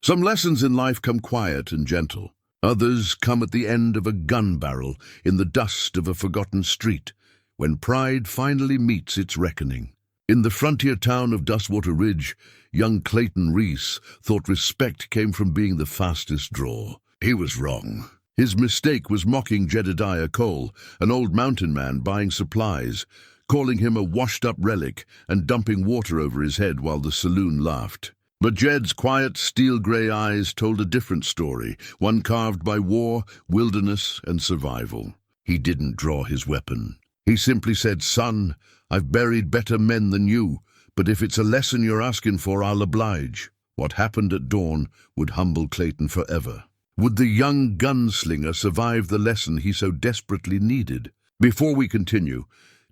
Some lessons in life come quiet and gentle. Others come at the end of a gun barrel in the dust of a forgotten street, when pride finally meets its reckoning. In the frontier town of Dustwater Ridge, young Clayton Reese thought respect came from being the fastest draw. He was wrong. His mistake was mocking Jedediah Cole, an old mountain man buying supplies, calling him a washed-up relic and dumping water over his head while the saloon laughed. But Jed's quiet, steel-grey eyes told a different story, one carved by war, wilderness, and survival. He didn't draw his weapon. He simply said, "Son, I've buried better men than you, but if it's a lesson you're asking for, I'll oblige." What happened at dawn would humble Clayton forever. Would the young gunslinger survive the lesson he so desperately needed? Before we continue,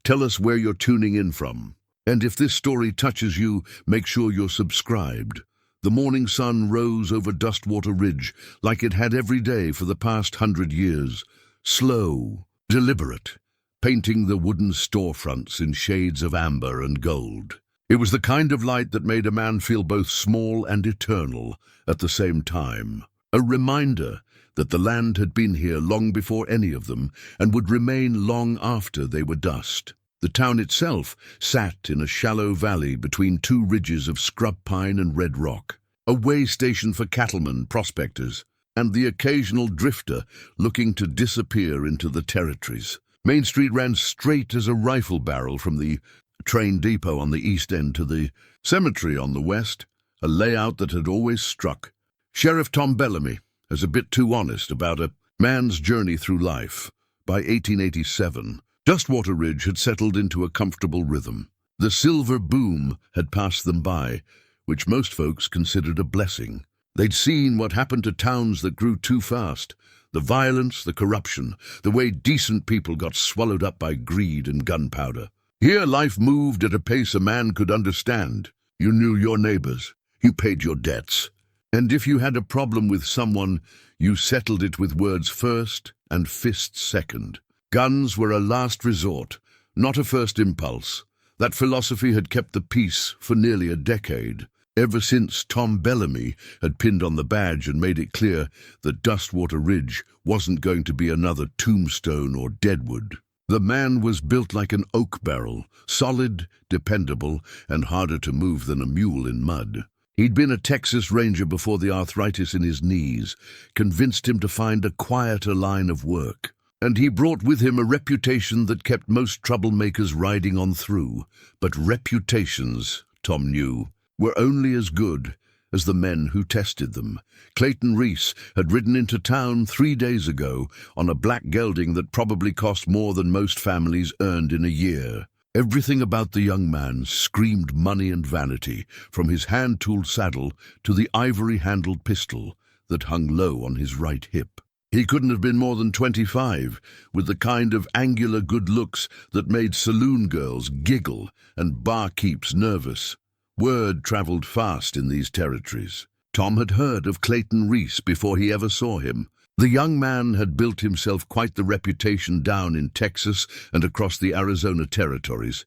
tell us where you're tuning in from. And if this story touches you, make sure you're subscribed. The morning sun rose over Dustwater Ridge like it had every day for the past 100 years. Slow, deliberate, painting the wooden storefronts in shades of amber and gold. It was the kind of light that made a man feel both small and eternal at the same time. A reminder that the land had been here long before any of them and would remain long after they were dust. The town itself sat in a shallow valley between two ridges of scrub pine and red rock, a way station for cattlemen, prospectors, and the occasional drifter looking to disappear into the territories. Main Street ran straight as a rifle barrel from the train depot on the east end to the cemetery on the west, a layout that had always struck Sheriff Tom Bellamy as a bit too honest about a man's journey through life. By 1887, Dustwater Ridge had settled into a comfortable rhythm. The silver boom had passed them by, which most folks considered a blessing. They'd seen what happened to towns that grew too fast, the violence, the corruption, the way decent people got swallowed up by greed and gunpowder. Here life moved at a pace a man could understand. You knew your neighbors, you paid your debts. And if you had a problem with someone, you settled it with words first and fists second. Guns were a last resort, not a first impulse. That philosophy had kept the peace for nearly a decade, ever since Tom Bellamy had pinned on the badge and made it clear that Dustwater Ridge wasn't going to be another Tombstone or Deadwood. The man was built like an oak barrel, solid, dependable, and harder to move than a mule in mud. He'd been a Texas Ranger before the arthritis in his knees convinced him to find a quieter line of work. And he brought with him a reputation that kept most troublemakers riding on through. But reputations, Tom knew, were only as good as the men who tested them. Clayton Reese had ridden into town 3 days ago on a black gelding that probably cost more than most families earned in a year. Everything about the young man screamed money and vanity, from his hand-tooled saddle to the ivory-handled pistol that hung low on his right hip. He couldn't have been more than 25, with the kind of angular good looks that made saloon girls giggle and barkeeps nervous. Word traveled fast in these territories. Tom had heard of Clayton Reese before he ever saw him. The young man had built himself quite the reputation down in Texas and across the Arizona territories.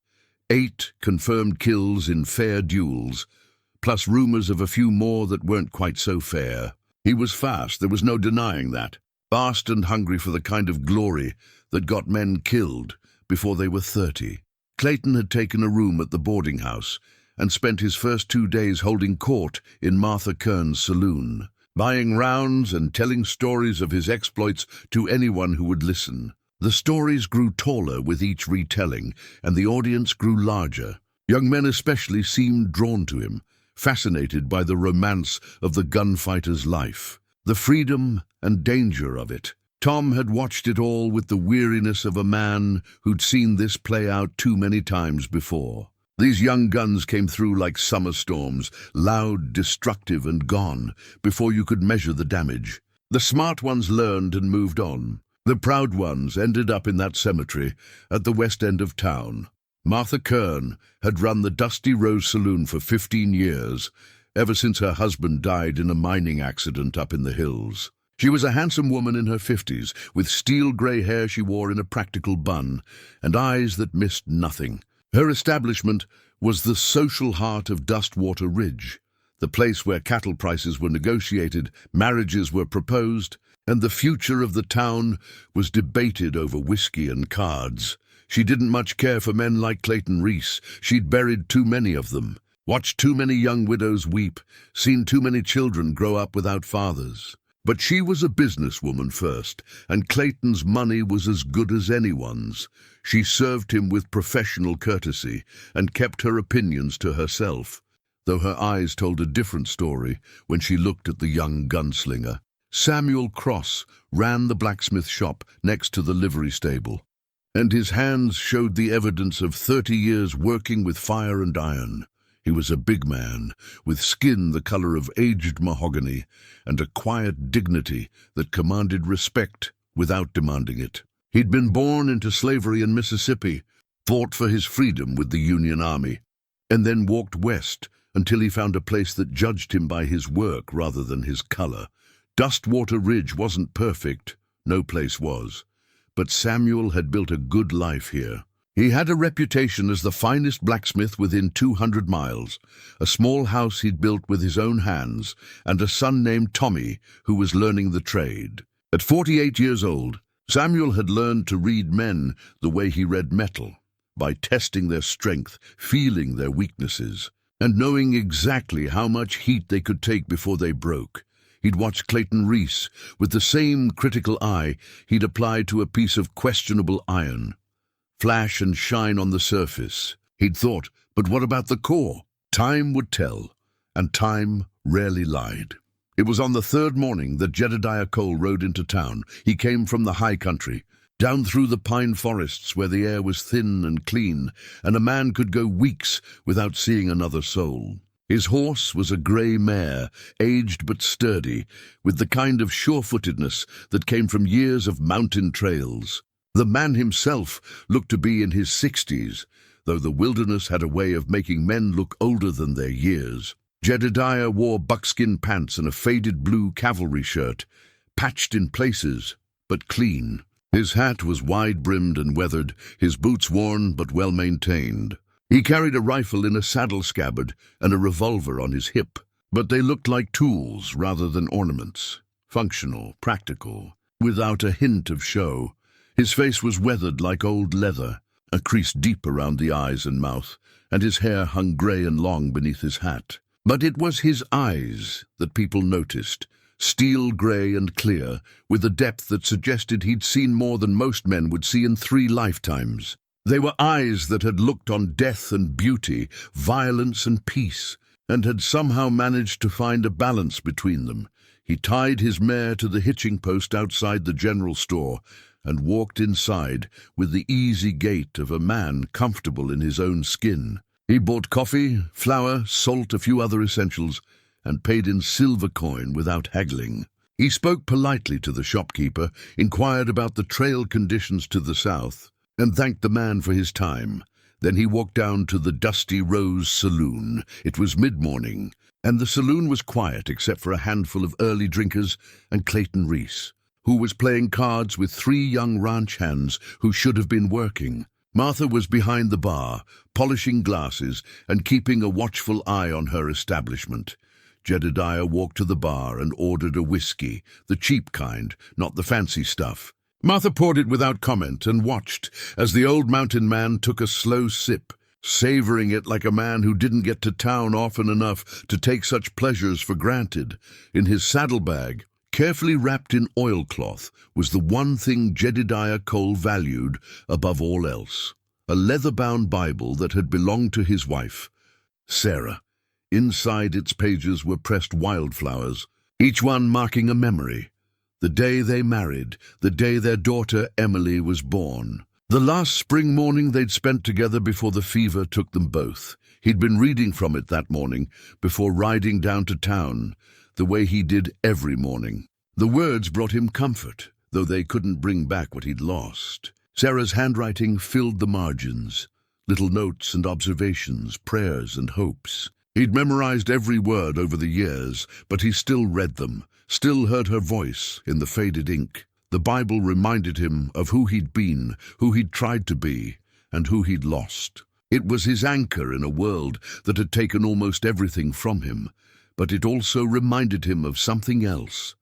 8 confirmed kills in fair duels, plus rumors of a few more that weren't quite so fair. He was fast, there was no denying that. Fast and hungry for the kind of glory that got men killed before they were 30. Clayton had taken a room at the boarding house and spent his first 2 days holding court in Martha Kern's saloon, buying rounds and telling stories of his exploits to anyone who would listen. The stories grew taller with each retelling, and the audience grew larger. Young men especially seemed drawn to him, fascinated by the romance of the gunfighter's life, the freedom and danger of it. Tom had watched it all with the weariness of a man who'd seen this play out too many times before. These young guns came through like summer storms, loud, destructive, and gone, before you could measure the damage. The smart ones learned and moved on. The proud ones ended up in that cemetery at the west end of town. Martha Kern had run the Dusty Rose Saloon for 15 years, ever since her husband died in a mining accident up in the hills. She was a handsome woman in her 50s, with steel-grey hair she wore in a practical bun, and eyes that missed nothing. Her establishment was the social heart of Dustwater Ridge. the place where cattle prices were negotiated, marriages were proposed, and the future of the town was debated over whiskey and cards. She didn't much care for men like Clayton Reese. She'd buried too many of them, watched too many young widows weep, seen too many children grow up without fathers. But she was a businesswoman first, and Clayton's money was as good as anyone's. She served him with professional courtesy and kept her opinions to herself, though her eyes told a different story when she looked at the young gunslinger. Samuel Cross ran the blacksmith shop next to the livery stable, and his hands showed the evidence of 30 years working with fire and iron. He was a big man, with skin the color of aged mahogany, and a quiet dignity that commanded respect without demanding it. He'd been born into slavery in Mississippi, fought for his freedom with the Union Army, and then walked west until he found a place that judged him by his work rather than his color. Dustwater Ridge wasn't perfect, no place was, but Samuel had built a good life here. He had a reputation as the finest blacksmith within 200 miles, a small house he'd built with his own hands, and a son named Tommy who was learning the trade. At 48 years old, Samuel had learned to read men the way he read metal, by testing their strength, feeling their weaknesses, and knowing exactly how much heat they could take before they broke. He'd watched Clayton Reese with the same critical eye he'd applied to a piece of questionable iron. Flash and shine on the surface. He'd thought, but what about the core? Time would tell, and time rarely lied. It was on the third morning that Jedediah Cole rode into town. He came from the high country, down through the pine forests where the air was thin and clean, and a man could go weeks without seeing another soul. His horse was a grey mare, aged but sturdy, with the kind of sure-footedness that came from years of mountain trails. The man himself looked to be in his 60s, though the wilderness had a way of making men look older than their years. Jedediah wore buckskin pants and a faded blue cavalry shirt, patched in places, but clean. His hat was wide-brimmed and weathered, his boots worn but well-maintained. He carried a rifle in a saddle scabbard and a revolver on his hip, but they looked like tools rather than ornaments, functional, practical, without a hint of show. His face was weathered like old leather, a crease deep around the eyes and mouth, and his hair hung grey and long beneath his hat. But it was his eyes that people noticed, steel grey and clear, with a depth that suggested he'd seen more than most men would see in 3 lifetimes. They were eyes that had looked on death and beauty, violence and peace, and had somehow managed to find a balance between them. He tied his mare to the hitching post outside the general store and walked inside with the easy gait of a man comfortable in his own skin. He bought coffee, flour, salt, a few other essentials, and paid in silver coin without haggling. He spoke politely to the shopkeeper, inquired about the trail conditions to the south, and thanked the man for his time. Then he walked down to the Dusty Rose Saloon. It was mid-morning, and the saloon was quiet except for a handful of early drinkers and Clayton Reese, who was playing cards with 3 young ranch hands who should have been working. Martha was behind the bar, polishing glasses and keeping a watchful eye on her establishment. Jedediah walked to the bar and ordered a whiskey, the cheap kind, not the fancy stuff. Martha poured it without comment and watched as the old mountain man took a slow sip, savoring it like a man who didn't get to town often enough to take such pleasures for granted. In his saddlebag, carefully wrapped in oilcloth, was the one thing Jedediah Cole valued above all else, a leather-bound Bible that had belonged to his wife, Sarah. Inside its pages were pressed wildflowers, each one marking a memory. The day they married, the day their daughter Emily was born. The last spring morning they'd spent together before the fever took them both. He'd been reading from it that morning before riding down to town, the way he did every morning. The words brought him comfort, though they couldn't bring back what he'd lost. Sarah's handwriting filled the margins, little notes and observations, prayers and hopes. He'd memorized every word over the years, but he still read them, still heard her voice in the faded ink. The Bible reminded him of who he'd been, who he'd tried to be, and who he'd lost. It was his anchor in a world that had taken almost everything from him, but it also reminded him of something else,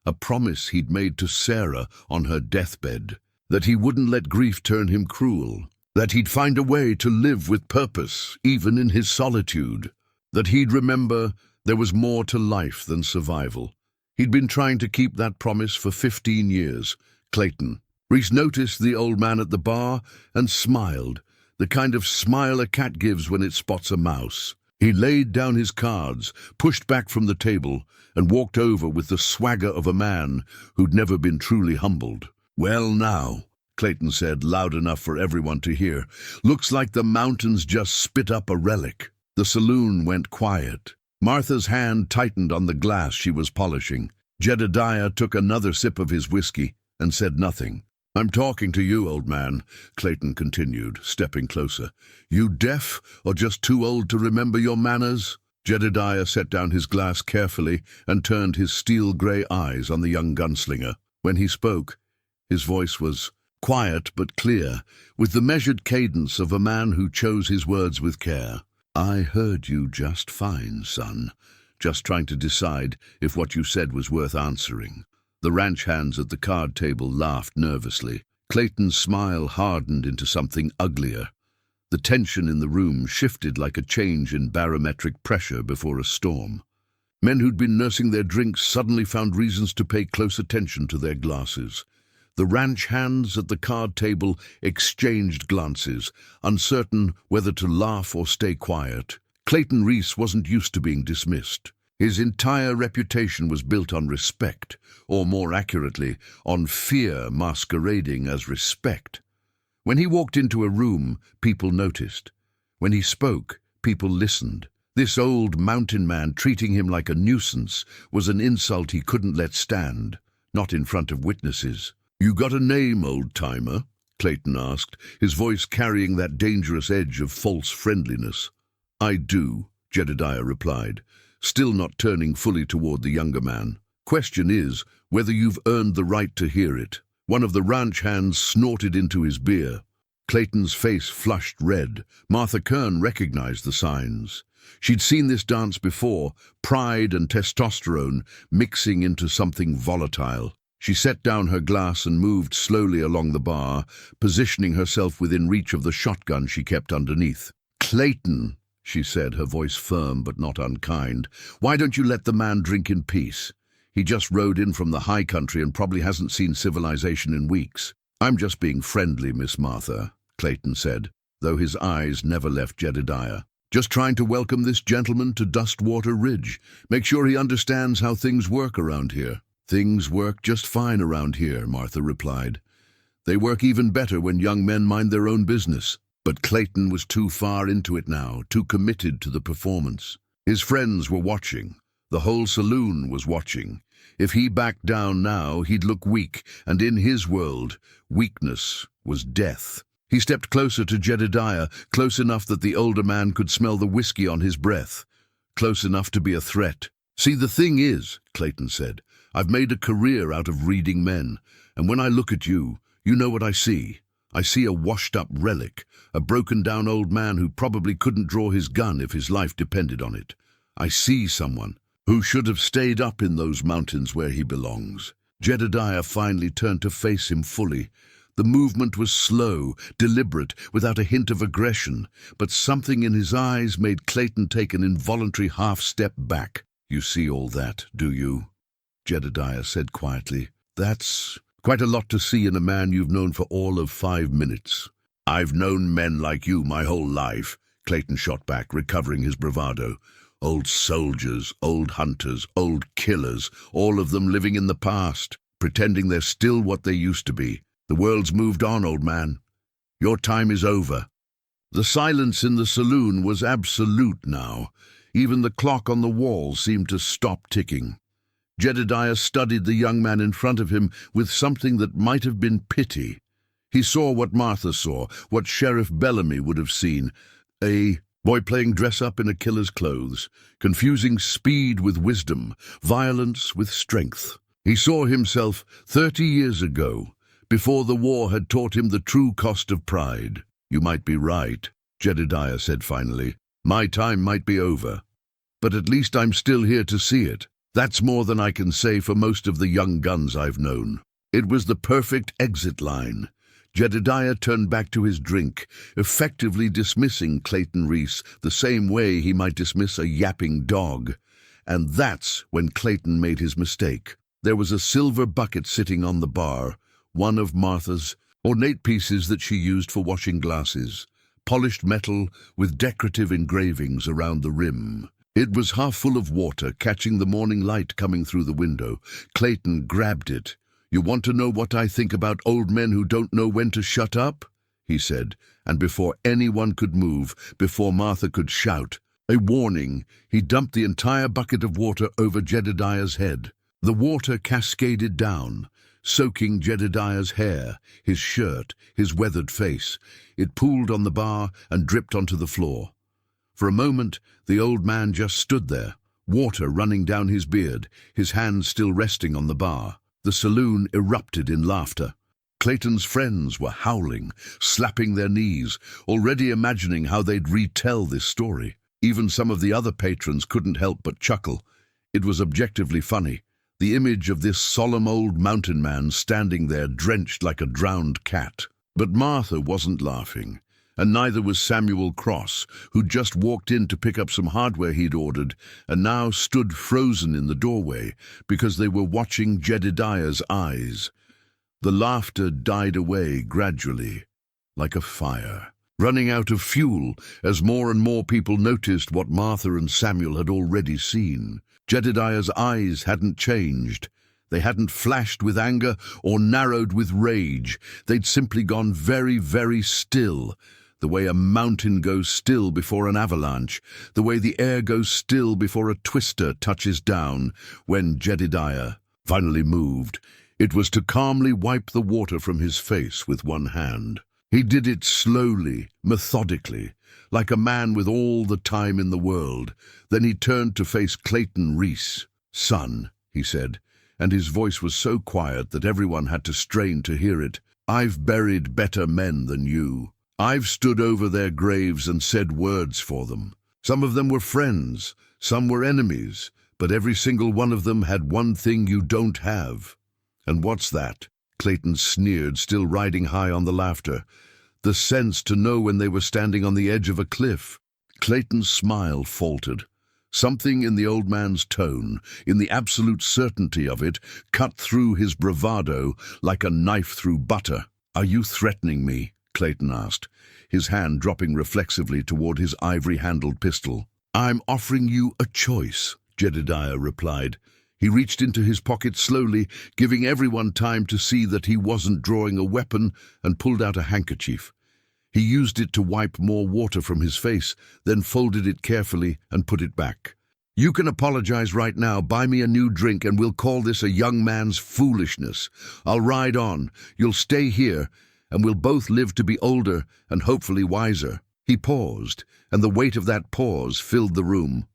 a promise he'd made to Sarah on her deathbed, that he wouldn't let grief turn him cruel, that he'd find a way to live with purpose, even in his solitude, that he'd remember there was more to life than survival. He'd been trying to keep that promise for 15 years. Clayton Reese noticed the old man at the bar and smiled, the kind of smile a cat gives when it spots a mouse. He laid down his cards, pushed back from the table, and walked over with the swagger of a man who'd never been truly humbled. "Well now," Clayton said, loud enough for everyone to hear, "looks like the mountains just spit up a relic." The saloon went quiet. Martha's hand tightened on the glass she was polishing. Jedediah took another sip of his whiskey and said nothing. "I'm talking to you, old man," Clayton continued, stepping closer. "You deaf or just too old to remember your manners?" Jedediah set down his glass carefully and turned his steel-grey eyes on the young gunslinger. When he spoke, his voice was quiet but clear, with the measured cadence of a man who chose his words with care. "I heard you just fine, son, just trying to decide if what you said was worth answering." The ranch hands at the card table laughed nervously. Clayton's smile hardened into something uglier. The tension in the room shifted like a change in barometric pressure before a storm. Men who'd been nursing their drinks suddenly found reasons to pay close attention to their glasses. The ranch hands at the card table exchanged glances, uncertain whether to laugh or stay quiet. Clayton Reese wasn't used to being dismissed. His entire reputation was built on respect, or more accurately, on fear masquerading as respect. When he walked into a room, people noticed. When he spoke, people listened. This old mountain man treating him like a nuisance was an insult he couldn't let stand, not in front of witnesses. "You got a name, old-timer?" Clayton asked, his voice carrying that dangerous edge of false friendliness. "I do," Jedediah replied, still not turning fully toward the younger man. "Question is whether you've earned the right to hear it." One of the ranch hands snorted into his beer. Clayton's face flushed red. Martha Kern recognized the signs. She'd seen this dance before, pride and testosterone mixing into something volatile. She set down her glass and moved slowly along the bar, positioning herself within reach of the shotgun she kept underneath. "Clayton," she said, her voice firm but not unkind, "why don't you let the man drink in peace? He just rode in from the high country and probably hasn't seen civilization in weeks." "I'm just being friendly, Miss Martha," Clayton said, though his eyes never left Jedediah. "Just trying to welcome this gentleman to Dustwater Ridge. Make sure he understands how things work around here." "Things work just fine around here," Martha replied. "They work even better when young men mind their own business." But Clayton was too far into it now, too committed to the performance. His friends were watching. The whole saloon was watching. If he backed down now, he'd look weak, and in his world, weakness was death. He stepped closer to Jedediah, close enough that the older man could smell the whiskey on his breath, close enough to be a threat. "See, the thing is," Clayton said, "I've made a career out of reading men, and when I look at you, you know what I see. I see a washed-up relic, a broken-down old man who probably couldn't draw his gun if his life depended on it. I see someone who should have stayed up in those mountains where he belongs." Jedediah finally turned to face him fully. The movement was slow, deliberate, without a hint of aggression, but something in his eyes made Clayton take an involuntary half-step back. "You see all that, do you?" Jedediah said quietly. "That's quite a lot to see in a man you've known for all of 5 minutes." "I've known men like you my whole life," Clayton shot back, recovering his bravado. "Old soldiers, old hunters, old killers, all of them living in the past, pretending they're still what they used to be. The world's moved on, old man. Your time is over." The silence in the saloon was absolute now. Even the clock on the wall seemed to stop ticking. Jedediah studied the young man in front of him with something that might have been pity. He saw what Martha saw, what Sheriff Bellamy would have seen, a boy playing dress-up in a killer's clothes, confusing speed with wisdom, violence with strength. He saw himself 30 years ago, before the war had taught him the true cost of pride. "You might be right," Jedediah said finally. "My time might be over." but at least I'm still here to see it. That's more than I can say for most of the young guns I've known." It was the perfect exit line. Jedediah turned back to his drink, effectively dismissing Clayton Reese the same way he might dismiss a yapping dog. And that's when Clayton made his mistake. There was a silver bucket sitting on the bar, one of Martha's ornate pieces that she used for washing glasses, polished metal with decorative engravings around the rim. It was half full of water, catching the morning light coming through the window. Clayton grabbed it. "You want to know what I think about old men who don't know when to shut up?" he said, and before anyone could move, before Martha could shout a warning, he dumped the entire bucket of water over Jedediah's head. The water cascaded down, soaking Jedediah's hair, his shirt, his weathered face. It pooled on the bar and dripped onto the floor. For a moment, the old man just stood there, water running down his beard, his hands still resting on the bar. The saloon erupted in laughter. Clayton's friends were howling, slapping their knees, already imagining how they'd retell this story. Even some of the other patrons couldn't help but chuckle. It was objectively funny. The image of this solemn old mountain man standing there drenched like a drowned cat. But Martha wasn't laughing, and neither was Samuel Cross, who'd just walked in to pick up some hardware he'd ordered and now stood frozen in the doorway because they were watching Jedediah's eyes. The laughter died away gradually, like a fire, running out of fuel as more and more people noticed what Martha and Samuel had already seen. Jedediah's eyes hadn't changed. They hadn't flashed with anger or narrowed with rage. They'd simply gone very, very still, the way a mountain goes still before an avalanche, the way the air goes still before a twister touches down. When Jedediah finally moved, it was to calmly wipe the water from his face with one hand. He did it slowly, methodically, like a man with all the time in the world. Then he turned to face Clayton Reese. "Son," he said, and his voice was so quiet that everyone had to strain to hear it, "I've buried better men than you. I've stood over their graves and said words for them. Some of them were friends, some were enemies, but every single one of them had one thing you don't have." "And what's that?" Clayton sneered, still riding high on the laughter. "The sense to know when they were standing on the edge of a cliff." Clayton's smile faltered. Something in the old man's tone, in the absolute certainty of it, cut through his bravado like a knife through butter. "Are you threatening me?" Clayton asked, his hand dropping reflexively toward his ivory-handled pistol. "I'm offering you a choice," Jedediah replied. He reached into his pocket slowly, giving everyone time to see that he wasn't drawing a weapon, and pulled out a handkerchief. He used it to wipe more water from his face, then folded it carefully and put it back. "You can apologize right now, buy me a new drink, and we'll call this a young man's foolishness. I'll ride on. You'll stay here, and we'll both live to be older and hopefully wiser." He paused, and the weight of that pause filled the room.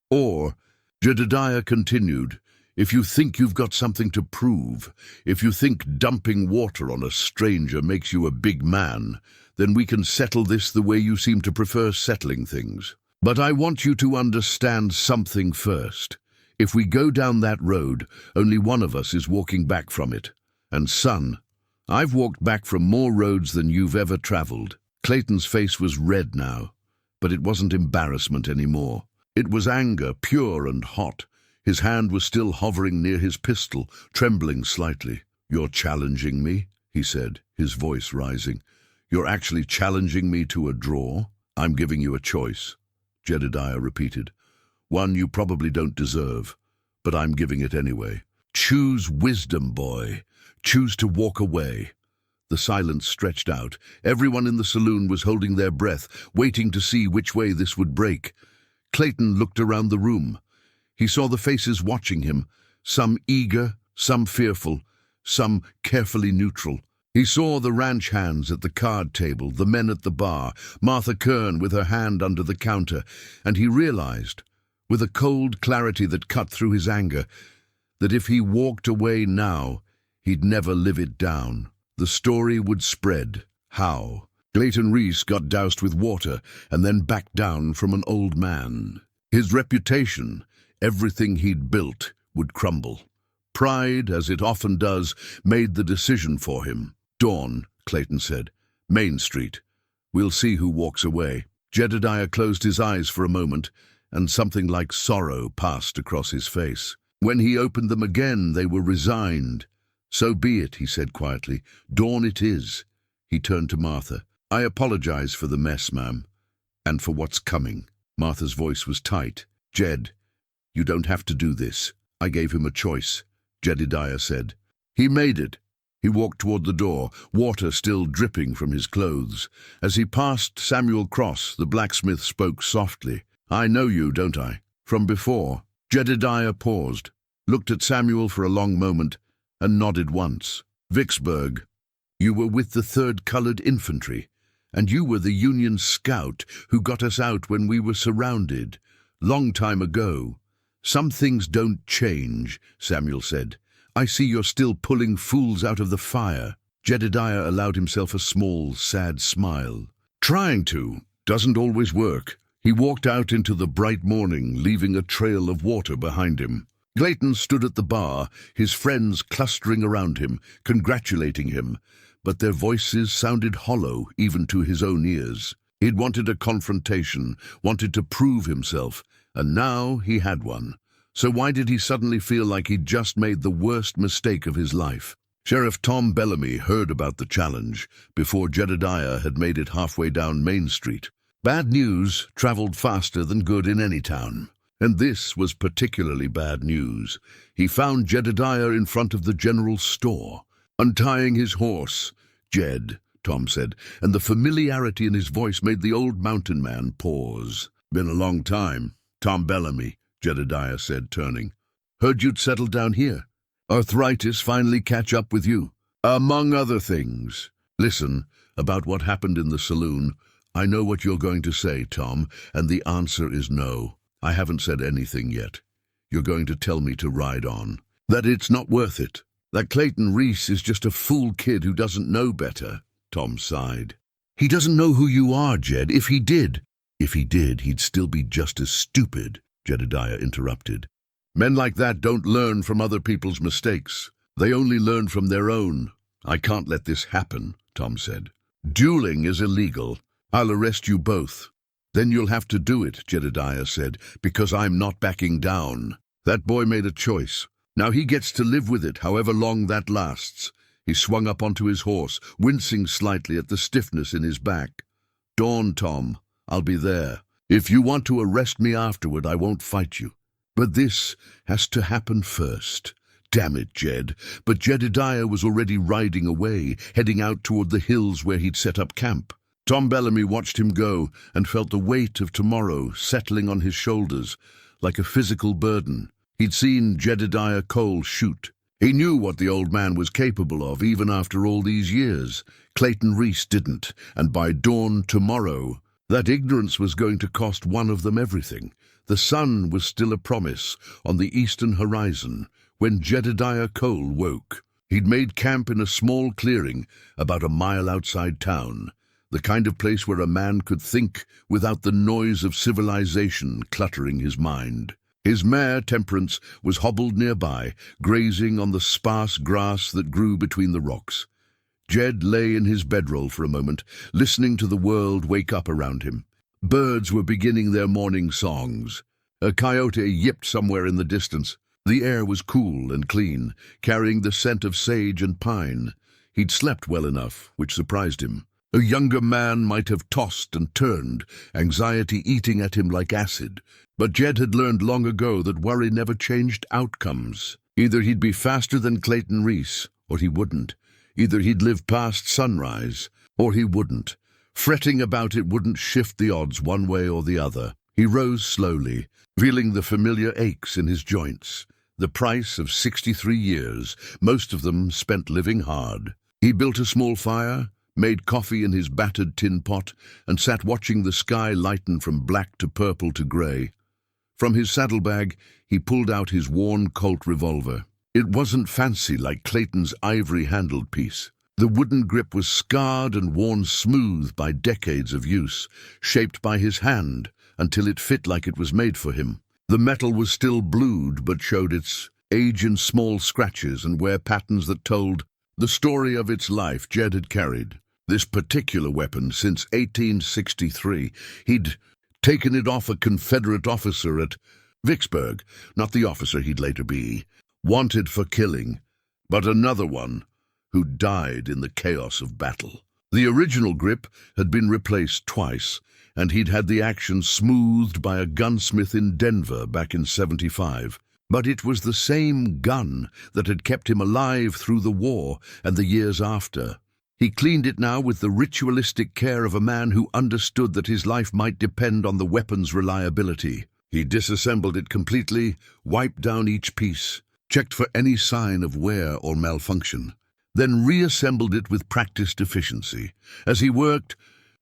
"Or," Jedediah continued, "if you think you've got something to prove, if you think dumping water on a stranger makes you a big man, then we can settle this the way you seem to prefer settling things. But I want you to understand something first. If we go down that road, only one of us is walking back from it. And son, I've walked back from more roads than you've ever traveled." Clayton's face was red now, but it wasn't embarrassment anymore. It was anger, pure and hot. His hand was still hovering near his pistol, trembling slightly. "You're challenging me," he said, his voice rising. "You're actually challenging me to a draw?" "I'm giving you a choice," Jedediah repeated. "One you probably don't deserve, but I'm giving it anyway. Choose wisdom, boy. Choose to walk away." The silence stretched out. Everyone in the saloon was holding their breath, waiting to see which way this would break. Clayton looked around the room. He saw the faces watching him, some eager, some fearful, some carefully neutral. He saw the ranch hands at the card table, the men at the bar, Martha Kern with her hand under the counter, and he realized, with a cold clarity that cut through his anger, that if he walked away now, he'd never live it down. The story would spread. How? Clayton Reese got doused with water and then backed down from an old man. His reputation, everything he'd built, would crumble. Pride, as it often does, made the decision for him. "Dawn," Clayton said. "Main Street. We'll see who walks away." Jedediah closed his eyes for a moment, and something like sorrow passed across his face. When he opened them again, they were resigned. "So be it," he said quietly. "Dawn it is." He turned to Martha. "I apologize for the mess, ma'am, and for what's coming." Martha's voice was tight. "Jed, you don't have to do this. I gave him a choice," Jedediah said. "He made it." He walked toward the door, water still dripping from his clothes. As he passed Samuel Cross, the blacksmith spoke softly. "I know you, don't I? From before." Jedediah paused, looked at Samuel for a long moment, and nodded once. "Vicksburg. You were with the 3rd Colored Infantry, and you were the Union scout who got us out when we were surrounded. Long time ago." "Some things don't change," Samuel said. "I see you're still pulling fools out of the fire." Jedediah allowed himself a small, sad smile. "Trying to. Doesn't always work." He walked out into the bright morning, leaving a trail of water behind him. Clayton stood at the bar, his friends clustering around him, congratulating him, but their voices sounded hollow even to his own ears. He'd wanted a confrontation, wanted to prove himself, and now he had one. So why did he suddenly feel like he'd just made the worst mistake of his life? Sheriff Tom Bellamy heard about the challenge before Jedediah had made it halfway down Main Street. Bad news traveled faster than good in any town, and this was particularly bad news. He found Jedediah in front of the general store, untying his horse. "Jed," Tom said, and the familiarity in his voice made the old mountain man pause. "Been a long time, Tom Bellamy," Jedediah said, turning. "Heard you'd settled down here. Arthritis finally catch up with you?" "Among other things." "Listen, about what happened in the saloon, I know what you're going to say, Tom, and the answer is no. I haven't said anything yet. You're going to tell me to ride on. That it's not worth it. That Clayton Reese is just a fool kid who doesn't know better." Tom sighed. "He doesn't know who you are, Jed. If he did, he'd still be just as stupid," Jedediah interrupted. "Men like that don't learn from other people's mistakes. They only learn from their own." "I can't let this happen," Tom said. "Dueling is illegal. I'll arrest you both." "Then you'll have to do it," Jedediah said, "because I'm not backing down." That boy made a choice. Now he gets to live with it, however long that lasts. He swung up onto his horse, wincing slightly at the stiffness in his back. "Dawn, Tom. I'll be there. If you want to arrest me afterward, I won't fight you. But this has to happen first." "Damn it, Jed." But Jedediah was already riding away, heading out toward the hills where he'd set up camp. Tom Bellamy watched him go and felt the weight of tomorrow settling on his shoulders like a physical burden. He'd seen Jedediah Cole shoot. He knew what the old man was capable of even after all these years. Clayton Reese didn't, and by dawn tomorrow, that ignorance was going to cost one of them everything. The sun was still a promise on the eastern horizon when Jedediah Cole woke. He'd made camp in a small clearing about a mile outside town, the kind of place where a man could think without the noise of civilization cluttering his mind. His mare, Temperance, was hobbled nearby, grazing on the sparse grass that grew between the rocks. Jed lay in his bedroll for a moment, listening to the world wake up around him. Birds were beginning their morning songs. A coyote yipped somewhere in the distance. The air was cool and clean, carrying the scent of sage and pine. He'd slept well enough, which surprised him. A younger man might have tossed and turned, anxiety eating at him like acid. But Jed had learned long ago that worry never changed outcomes. Either he'd be faster than Clayton Reese, or he wouldn't. Either he'd live past sunrise, or he wouldn't. Fretting about it wouldn't shift the odds one way or the other. He rose slowly, feeling the familiar aches in his joints. The price of 63 years, most of them spent living hard. He built a small fire, made coffee in his battered tin pot, and sat watching the sky lighten from black to purple to grey. From his saddlebag, he pulled out his worn Colt revolver. It wasn't fancy like Clayton's ivory-handled piece. The wooden grip was scarred and worn smooth by decades of use, shaped by his hand, until it fit like it was made for him. The metal was still blued, but showed its age in small scratches and wear patterns that told the story of its life Jed had carried. This particular weapon since 1863. He'd taken it off a Confederate officer at Vicksburg, not the officer he'd later be, wanted for killing, but another one who died in the chaos of battle. The original grip had been replaced twice, and he'd had the action smoothed by a gunsmith in Denver back in '75. But it was the same gun that had kept him alive through the war and the years after. He cleaned it now with the ritualistic care of a man who understood that his life might depend on the weapon's reliability. He disassembled it completely, wiped down each piece, checked for any sign of wear or malfunction, then reassembled it with practiced efficiency. As he worked,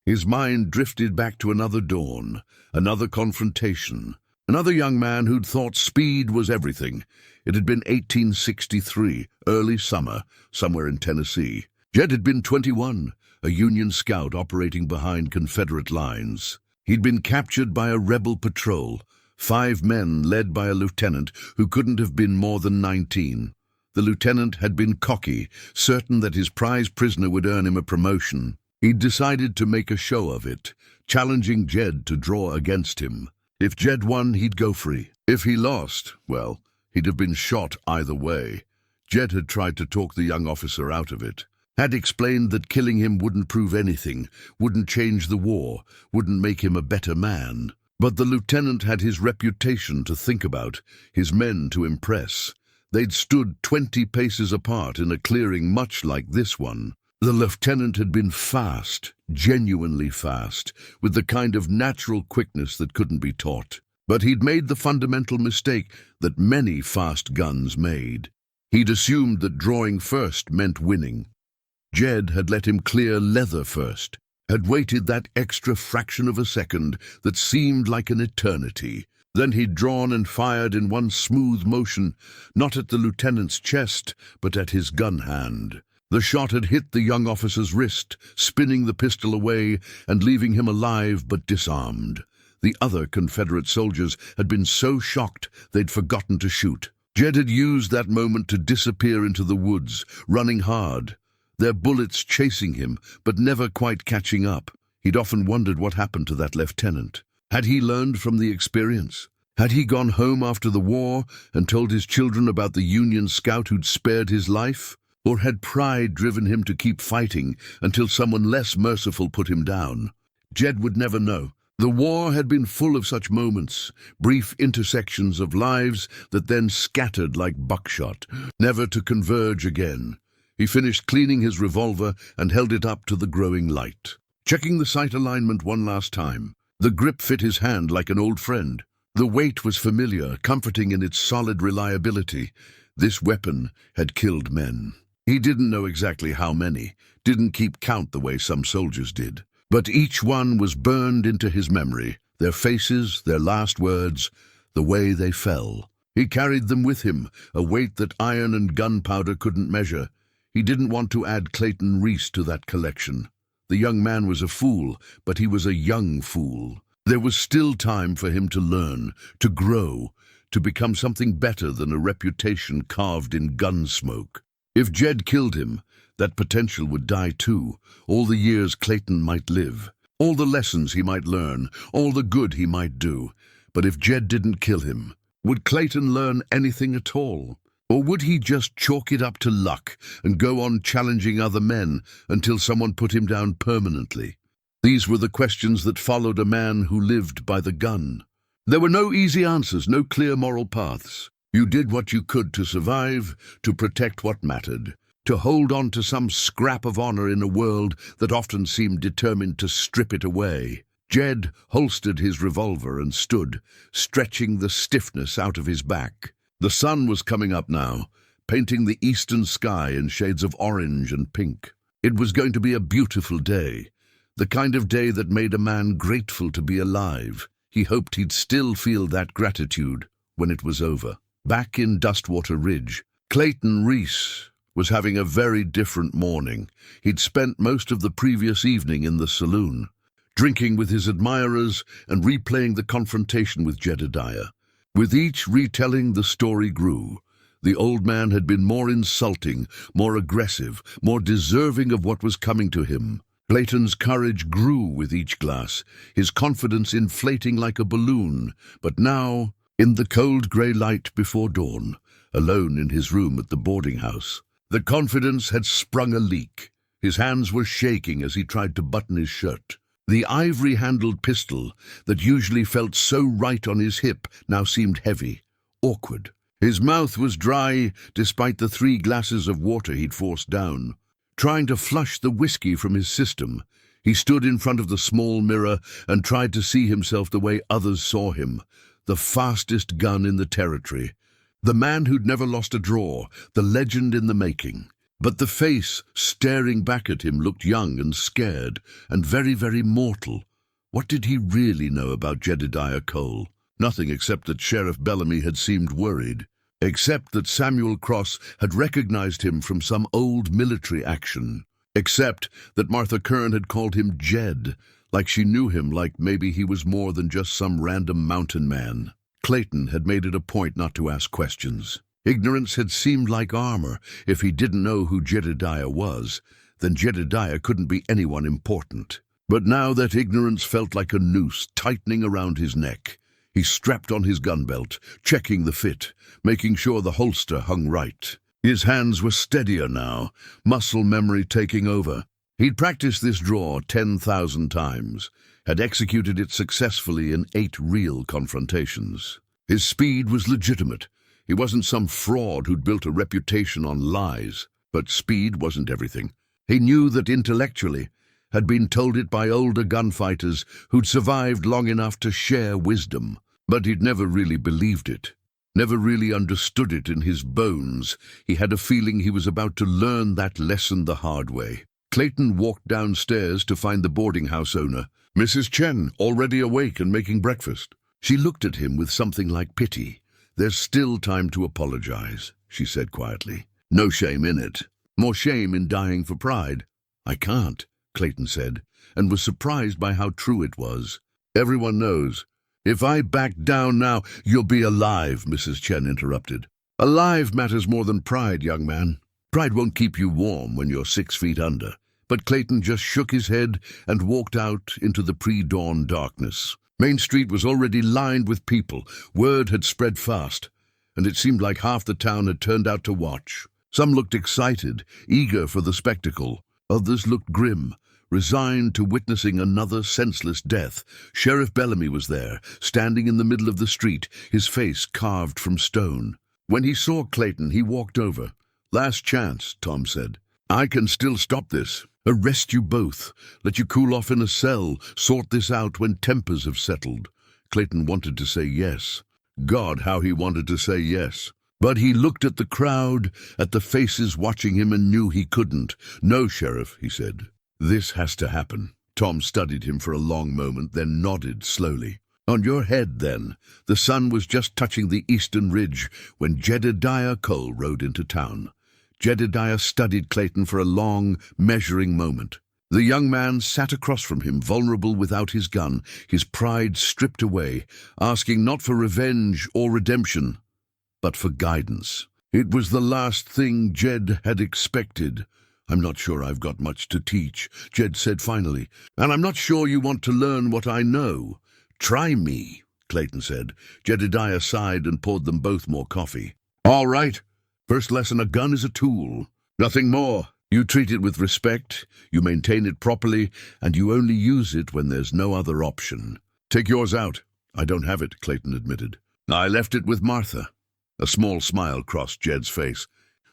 his mind drifted back to another dawn, another confrontation, another young man who'd thought speed was everything. It had been 1863, early summer, somewhere in Tennessee. Jed had been 21, a Union scout operating behind Confederate lines. He'd been captured by a rebel patrol, 5 men led by a lieutenant who couldn't have been more than 19. The lieutenant had been cocky, certain that his prize prisoner would earn him a promotion. He'd decided to make a show of it, challenging Jed to draw against him. If Jed won, he'd go free. If he lost, well, he'd have been shot either way. Jed had tried to talk the young officer out of it, had explained that killing him wouldn't prove anything, wouldn't change the war, wouldn't make him a better man. But the lieutenant had his reputation to think about, his men to impress. They'd stood 20 paces apart in a clearing much like this one. The lieutenant had been fast, genuinely fast, with the kind of natural quickness that couldn't be taught. But he'd made the fundamental mistake that many fast guns made. He'd assumed that drawing first meant winning. Jed had let him clear leather first, had waited that extra fraction of a second that seemed like an eternity. Then he'd drawn and fired in one smooth motion, not at the lieutenant's chest, but at his gun hand. The shot had hit the young officer's wrist, spinning the pistol away and leaving him alive but disarmed. The other Confederate soldiers had been so shocked they'd forgotten to shoot. Jed had used that moment to disappear into the woods, running hard, their bullets chasing him, but never quite catching up. He'd often wondered what happened to that lieutenant. Had he learned from the experience? Had he gone home after the war and told his children about the Union scout who'd spared his life? Or had pride driven him to keep fighting until someone less merciful put him down? Jed would never know. The war had been full of such moments, brief intersections of lives that then scattered like buckshot, never to converge again. He finished cleaning his revolver and held it up to the growing light. Checking the sight alignment one last time, the grip fit his hand like an old friend. The weight was familiar, comforting in its solid reliability. This weapon had killed men. He didn't know exactly how many, didn't keep count the way some soldiers did. But each one was burned into his memory, their faces, their last words, the way they fell. He carried them with him, a weight that iron and gunpowder couldn't measure. He didn't want to add Clayton Reese to that collection. The young man was a fool, but he was a young fool. There was still time for him to learn, to grow, to become something better than a reputation carved in gun smoke. If Jed killed him, that potential would die too, all the years Clayton might live, all the lessons he might learn, all the good he might do. But if Jed didn't kill him, would Clayton learn anything at all? Or would he just chalk it up to luck and go on challenging other men until someone put him down permanently? These were the questions that followed a man who lived by the gun. There were no easy answers, no clear moral paths. You did what you could to survive, to protect what mattered, to hold on to some scrap of honor in a world that often seemed determined to strip it away. Jed holstered his revolver and stood, stretching the stiffness out of his back. The sun was coming up now, painting the eastern sky in shades of orange and pink. It was going to be a beautiful day, the kind of day that made a man grateful to be alive. He hoped he'd still feel that gratitude when it was over. Back in Dustwater Ridge, Clayton Reese was having a very different morning. He'd spent most of the previous evening in the saloon, drinking with his admirers and replaying the confrontation with Jedediah. With each retelling, the story grew. The old man had been more insulting, more aggressive, more deserving of what was coming to him. Clayton's courage grew with each glass, his confidence inflating like a balloon. But now, in the cold grey light before dawn, alone in his room at the boarding house, the confidence had sprung a leak. His hands were shaking as he tried to button his shirt. The ivory-handled pistol that usually felt so right on his hip now seemed heavy, awkward. His mouth was dry despite the 3 glasses of water he'd forced down. Trying to flush the whiskey from his system, he stood in front of the small mirror and tried to see himself the way others saw him, the fastest gun in the territory, the man who'd never lost a draw, the legend in the making. But the face staring back at him looked young and scared and very, very mortal. What did he really know about Jedediah Cole? Nothing, except that Sheriff Bellamy had seemed worried. Except that Samuel Cross had recognized him from some old military action. Except that Martha Kern had called him Jed, like she knew him, like maybe he was more than just some random mountain man. Clayton had made it a point not to ask questions. Ignorance had seemed like armor. If he didn't know who Jedediah was, then Jedediah couldn't be anyone important. But now that ignorance felt like a noose tightening around his neck. He strapped on his gun belt, checking the fit, making sure the holster hung right. His hands were steadier now, muscle memory taking over. He'd practiced this draw 10,000 times, had executed it successfully in 8 real confrontations. His speed was legitimate. He wasn't some fraud who'd built a reputation on lies. But speed wasn't everything. He knew that intellectually, had been told it by older gunfighters who'd survived long enough to share wisdom. But he'd never really believed it, never really understood it in his bones. He had a feeling he was about to learn that lesson the hard way. Clayton walked downstairs to find the boarding house owner, Mrs. Chen, already awake and making breakfast. She looked at him with something like pity. "There's still time to apologize," she said quietly. "No shame in it. More shame in dying for pride." "I can't," Clayton said, and was surprised by how true it was. "Everyone knows. If I back down now—" "You'll be alive," Mrs. Chen interrupted. "Alive matters more than pride, young man. Pride won't keep you warm when you're 6 feet under." But Clayton just shook his head and walked out into the pre-dawn darkness. Main Street was already lined with people. Word had spread fast, and it seemed like half the town had turned out to watch. Some looked excited, eager for the spectacle. Others looked grim, resigned to witnessing another senseless death. Sheriff Bellamy was there, standing in the middle of the street, his face carved from stone. When he saw Clayton, he walked over. "Last chance," Tom said. "I can still stop this. Arrest you both, let you cool off in a cell, sort this out when tempers have settled." Clayton wanted to say yes. God, how he wanted to say yes. But he looked at the crowd, at the faces watching him, and knew he couldn't. "No, Sheriff," he said. "This has to happen." Tom studied him for a long moment, then nodded slowly. "On your head, then." The sun was just touching the eastern ridge when Jedediah Cole rode into town. Jedediah studied Clayton for a long, measuring moment. The young man sat across from him, vulnerable without his gun, his pride stripped away, asking not for revenge or redemption, but for guidance. It was the last thing Jed had expected. "I'm not sure I've got much to teach," Jed said finally, "and I'm not sure you want to learn what I know." "Try me," Clayton said. Jedediah sighed and poured them both more coffee. "All right. First lesson, a gun is a tool. Nothing more. You treat it with respect, you maintain it properly, and you only use it when there's no other option. Take yours out." "I don't have it," Clayton admitted. "I left it with Martha." A small smile crossed Jed's face.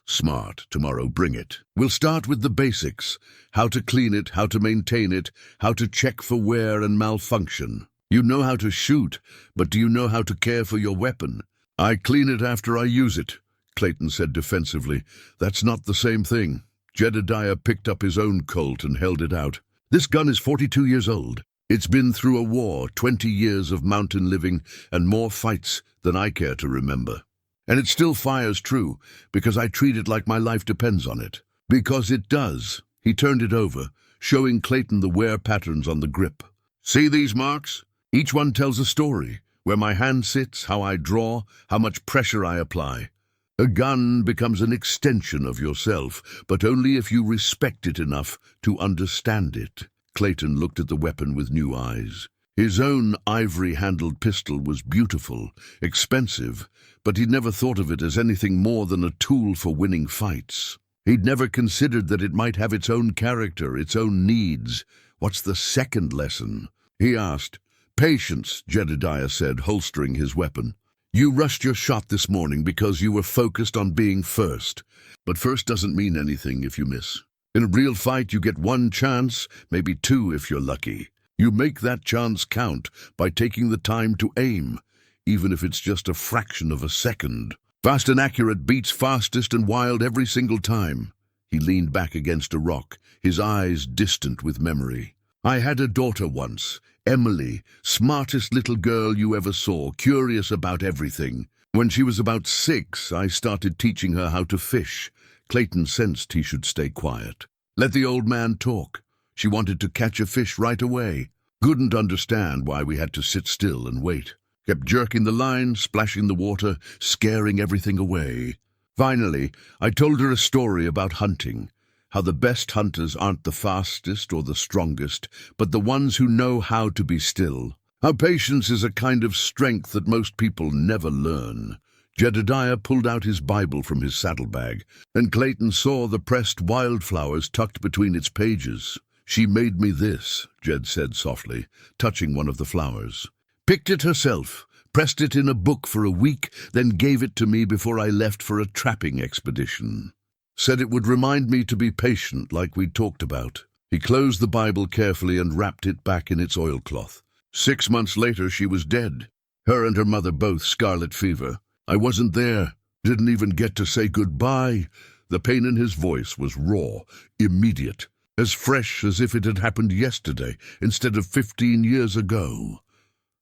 "Smart. Tomorrow, bring it. We'll start with the basics. How to clean it, how to maintain it, how to check for wear and malfunction. You know how to shoot, but do you know how to care for your weapon?" "I clean it after I use it," Clayton said defensively. "That's not the same thing." Jedediah picked up his own Colt and held it out. "This gun is 42 years old. It's been through a war, 20 years of mountain living, and more fights than I care to remember. And it still fires true, because I treat it like my life depends on it." "Because it does." He turned it over, showing Clayton the wear patterns on the grip. See these marks? Each one tells a story. Where my hand sits, how I draw, how much pressure I apply. A gun becomes an extension of yourself, but only if you respect it enough to understand it. Clayton looked at the weapon with new eyes. His own ivory-handled pistol was beautiful, expensive, but he'd never thought of it as anything more than a tool for winning fights. He'd never considered that it might have its own character, its own needs. What's the second lesson? He asked. Patience, Jedediah said, holstering his weapon. You rushed your shot this morning because you were focused on being first. But first doesn't mean anything if you miss. In a real fight, you get one chance, maybe two if you're lucky. You make that chance count by taking the time to aim, even if it's just a fraction of a second. Fast and accurate beats fastest and wild every single time. He leaned back against a rock, his eyes distant with memory. I had a daughter once, Emily, smartest little girl you ever saw, curious about everything. When she was about 6, I started teaching her how to fish. Clayton sensed he should stay quiet. Let the old man talk. She wanted to catch a fish right away. Couldn't understand why we had to sit still and wait. Kept jerking the line, splashing the water, scaring everything away. Finally, I told her a story about hunting. How the best hunters aren't the fastest or the strongest, but the ones who know how to be still. How patience is a kind of strength that most people never learn. Jedediah pulled out his Bible from his saddlebag, and Clayton saw the pressed wildflowers tucked between its pages. She made me this, Jed said softly, touching one of the flowers. Picked it herself, pressed it in a book for a week, then gave it to me before I left for a trapping expedition. Said it would remind me to be patient like we'd talked about. He closed the Bible carefully and wrapped it back in its oilcloth. 6 months later, she was dead. Her and her mother both scarlet fever. I wasn't there, didn't even get to say goodbye. The pain in his voice was raw, immediate, as fresh as if it had happened yesterday instead of 15 years ago.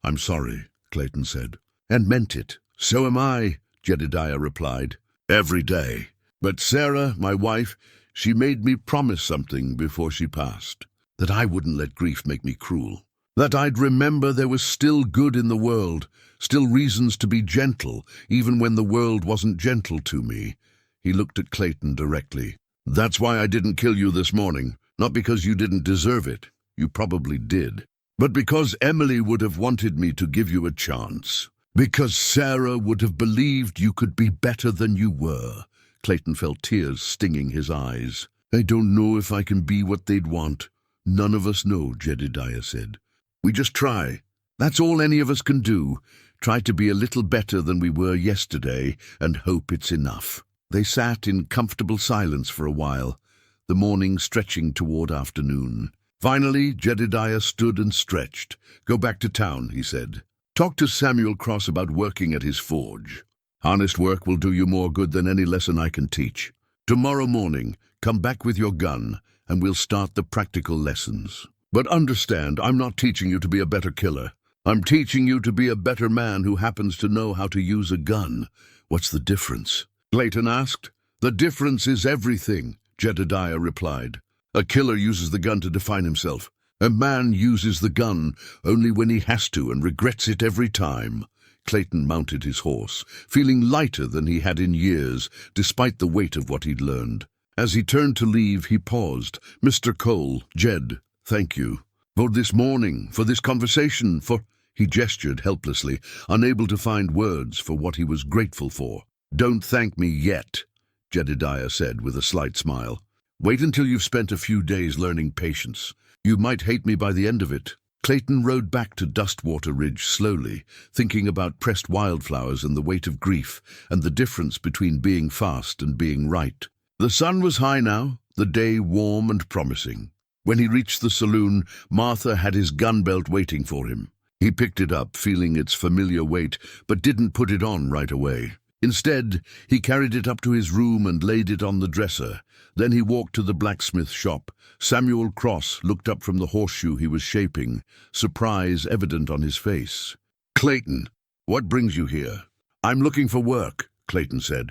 I'm sorry, Clayton said, and meant it. So am I, Jedediah replied. Every day. But Sarah, my wife, she made me promise something before she passed. That I wouldn't let grief make me cruel. That I'd remember there was still good in the world, still reasons to be gentle, even when the world wasn't gentle to me. He looked at Clayton directly. That's why I didn't kill you this morning. Not because you didn't deserve it. You probably did. But because Emily would have wanted me to give you a chance. Because Sarah would have believed you could be better than you were. Clayton felt tears stinging his eyes. I don't know if I can be what they'd want. None of us know, Jedediah said. We just try. That's all any of us can do. Try to be a little better than we were yesterday and hope it's enough. They sat in comfortable silence for a while, the morning stretching toward afternoon. Finally, Jedediah stood and stretched. Go back to town, he said. Talk to Samuel Cross about working at his forge. Honest work will do you more good than any lesson I can teach. Tomorrow morning, come back with your gun, and we'll start the practical lessons. But understand, I'm not teaching you to be a better killer. I'm teaching you to be a better man who happens to know how to use a gun. What's the difference? Clayton asked. The difference is everything, Jedediah replied. A killer uses the gun to define himself. A man uses the gun only when he has to and regrets it every time. Clayton mounted his horse, feeling lighter than he had in years, despite the weight of what he'd learned. As he turned to leave, he paused. Mr. Cole, Jed, thank you. For this morning, for this conversation, for... He gestured helplessly, unable to find words for what he was grateful for. Don't thank me yet, Jedediah said with a slight smile. Wait until you've spent a few days learning patience. You might hate me by the end of it. Clayton rode back to Dustwater Ridge slowly, thinking about pressed wildflowers and the weight of grief, and the difference between being fast and being right. The sun was high now, the day warm and promising. When he reached the saloon, Martha had his gun belt waiting for him. He picked it up, feeling its familiar weight, but didn't put it on right away. Instead, he carried it up to his room and laid it on the dresser. Then he walked to the blacksmith shop. Samuel Cross looked up from the horseshoe he was shaping, surprise evident on his face. Clayton, what brings you here? I'm looking for work, Clayton said.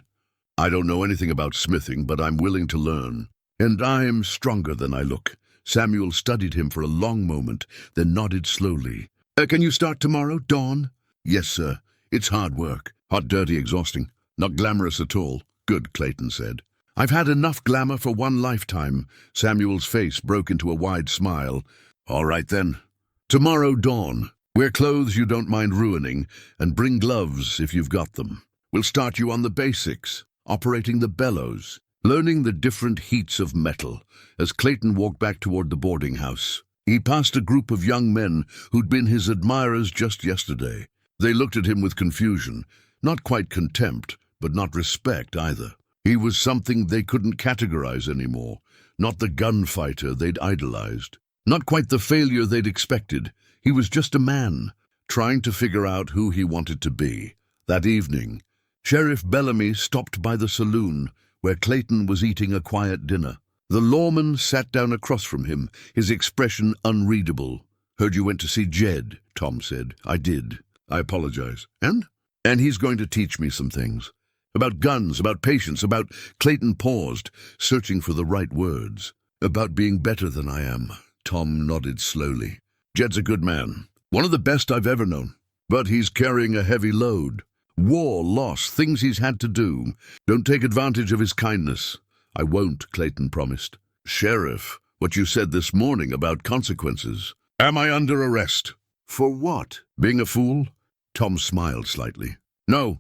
I don't know anything about smithing, but I'm willing to learn. And I'm stronger than I look. Samuel studied him for a long moment, then nodded slowly. Can you start tomorrow, dawn? Yes, sir. It's hard work. Hot, dirty, exhausting. Not glamorous at all. Good, Clayton said. I've had enough glamour for one lifetime. Samuel's face broke into a wide smile. All right, then. Tomorrow, dawn. Wear clothes you don't mind ruining, and bring gloves if you've got them. We'll start you on the basics, operating the bellows, learning the different heats of metal. As Clayton walked back toward the boarding house, he passed a group of young men who'd been his admirers just yesterday. They looked at him with confusion, not quite contempt, but not respect either. He was something they couldn't categorize anymore, not the gunfighter they'd idolized, not quite the failure they'd expected. He was just a man, trying to figure out who he wanted to be. That evening, Sheriff Bellamy stopped by the saloon, where Clayton was eating a quiet dinner. The lawman sat down across from him, his expression unreadable. Heard you went to see Jed, Tom said. I did. I apologize. And he's going to teach me some things. About guns, about patience, about... Clayton paused, searching for the right words. About being better than I am. Tom nodded slowly. Jed's a good man. One of the best I've ever known. But he's carrying a heavy load. War, loss, things he's had to do. Don't take advantage of his kindness. I won't, Clayton promised. Sheriff, what you said this morning about consequences. Am I under arrest? For what? Being a fool? Tom smiled slightly. No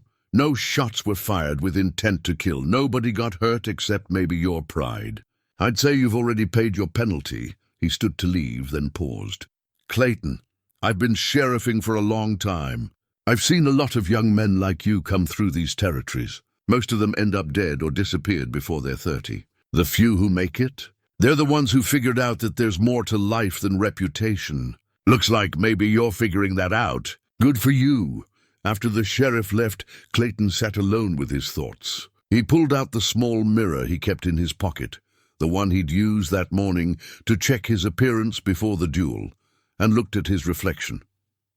shots were fired with intent to kill. Nobody got hurt except maybe your pride. I'd say you've already paid your penalty. He stood to leave, then paused. Clayton, I've been sheriffing for a long time. I've seen a lot of young men like you come through these territories. Most of them end up dead or disappeared before they're 30. The few who make it, they're the ones who figured out that there's more to life than reputation. Looks like maybe you're figuring that out. Good for you. After the sheriff left, Clayton sat alone with his thoughts. He pulled out the small mirror he kept in his pocket, the one he'd used that morning to check his appearance before the duel, and looked at his reflection.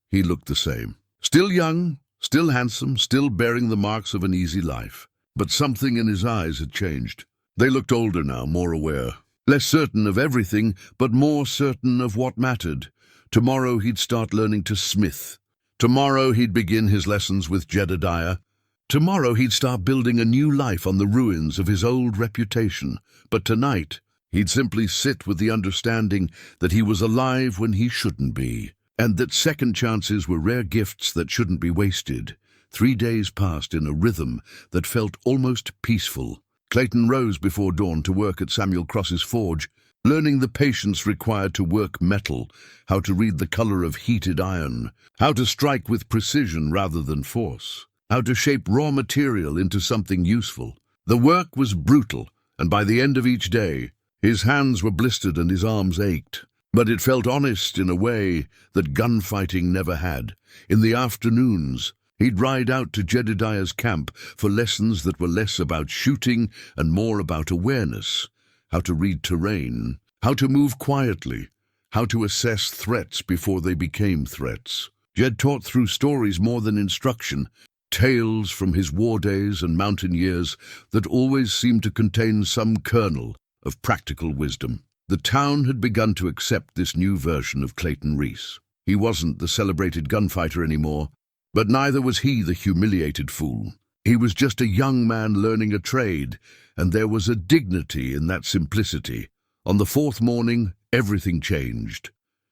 He looked the same. Still young, still handsome, still bearing the marks of an easy life. But something in his eyes had changed. They looked older now, more aware. Less certain of everything, but more certain of what mattered. Tomorrow he'd start learning to smith. Tomorrow he'd begin his lessons with Jedediah. Tomorrow he'd start building a new life on the ruins of his old reputation. But tonight, he'd simply sit with the understanding that he was alive when he shouldn't be, and that second chances were rare gifts that shouldn't be wasted. 3 days passed in a rhythm that felt almost peaceful. Clayton rose before dawn to work at Samuel Cross's forge, learning the patience required to work metal, how to read the color of heated iron, how to strike with precision rather than force, how to shape raw material into something useful. The work was brutal, and by the end of each day, his hands were blistered and his arms ached. But it felt honest in a way that gunfighting never had. In the afternoons, he'd ride out to Jedediah's camp for lessons that were less about shooting and more about awareness. How to read terrain, how to move quietly, how to assess threats before they became threats. Jed taught through stories more than instruction, tales from his war days and mountain years that always seemed to contain some kernel of practical wisdom. The town had begun to accept this new version of Clayton Reese. He wasn't the celebrated gunfighter anymore, but neither was he the humiliated fool. He was just a young man learning a trade, and there was a dignity in that simplicity. On the 4th morning, everything changed.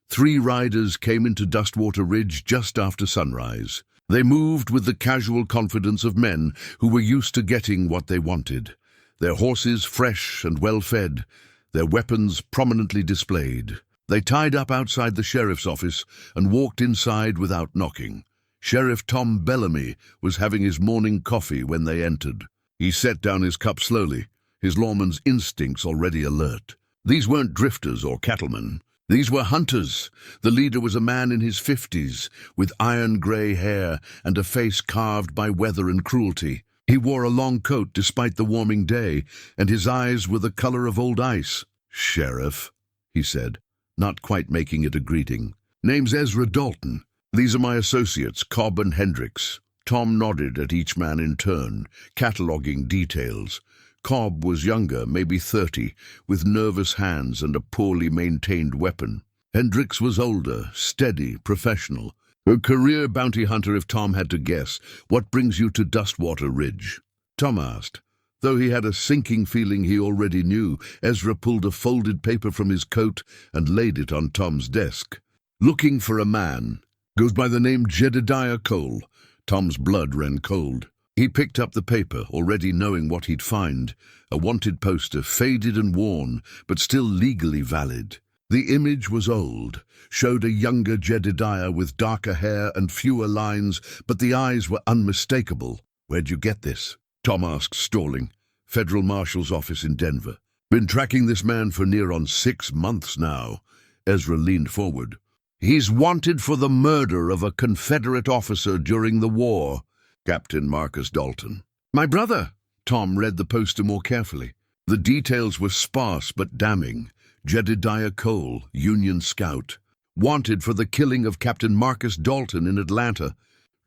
3 riders came into Dustwater Ridge just after sunrise. They moved with the casual confidence of men who were used to getting what they wanted. Their horses fresh and well-fed, their weapons prominently displayed. They tied up outside the sheriff's office and walked inside without knocking. Sheriff Tom Bellamy was having his morning coffee when they entered. He set down his cup slowly, his lawman's instincts already alert. These weren't drifters or cattlemen. These were hunters. The leader was a man in his 50s, with iron-gray hair and a face carved by weather and cruelty. He wore a long coat despite the warming day, and his eyes were the color of old ice. "Sheriff," he said, not quite making it a greeting. "Name's Ezra Dalton. These are my associates, Cobb and Hendricks." Tom nodded at each man in turn, cataloging details. Cobb was younger, maybe 30, with nervous hands and a poorly maintained weapon. Hendricks was older, steady, professional. A career bounty hunter if Tom had to guess. What brings you to Dustwater Ridge? Tom asked. Though he had a sinking feeling he already knew, Ezra pulled a folded paper from his coat and laid it on Tom's desk. Looking for a man. Goes by the name Jedediah Cole. Tom's blood ran cold. He picked up the paper, already knowing what he'd find. A wanted poster, faded and worn, but still legally valid. The image was old, showed a younger Jedediah with darker hair and fewer lines, but the eyes were unmistakable. Where'd you get this? Tom asked, stalling. Federal Marshal's office in Denver. Been tracking this man for near on 6 months now. Ezra leaned forward. He's wanted for the murder of a Confederate officer during the war. Captain Marcus Dalton. My brother! Tom read the poster more carefully. The details were sparse but damning. Jedediah Cole, Union scout. Wanted for the killing of Captain Marcus Dalton in Atlanta,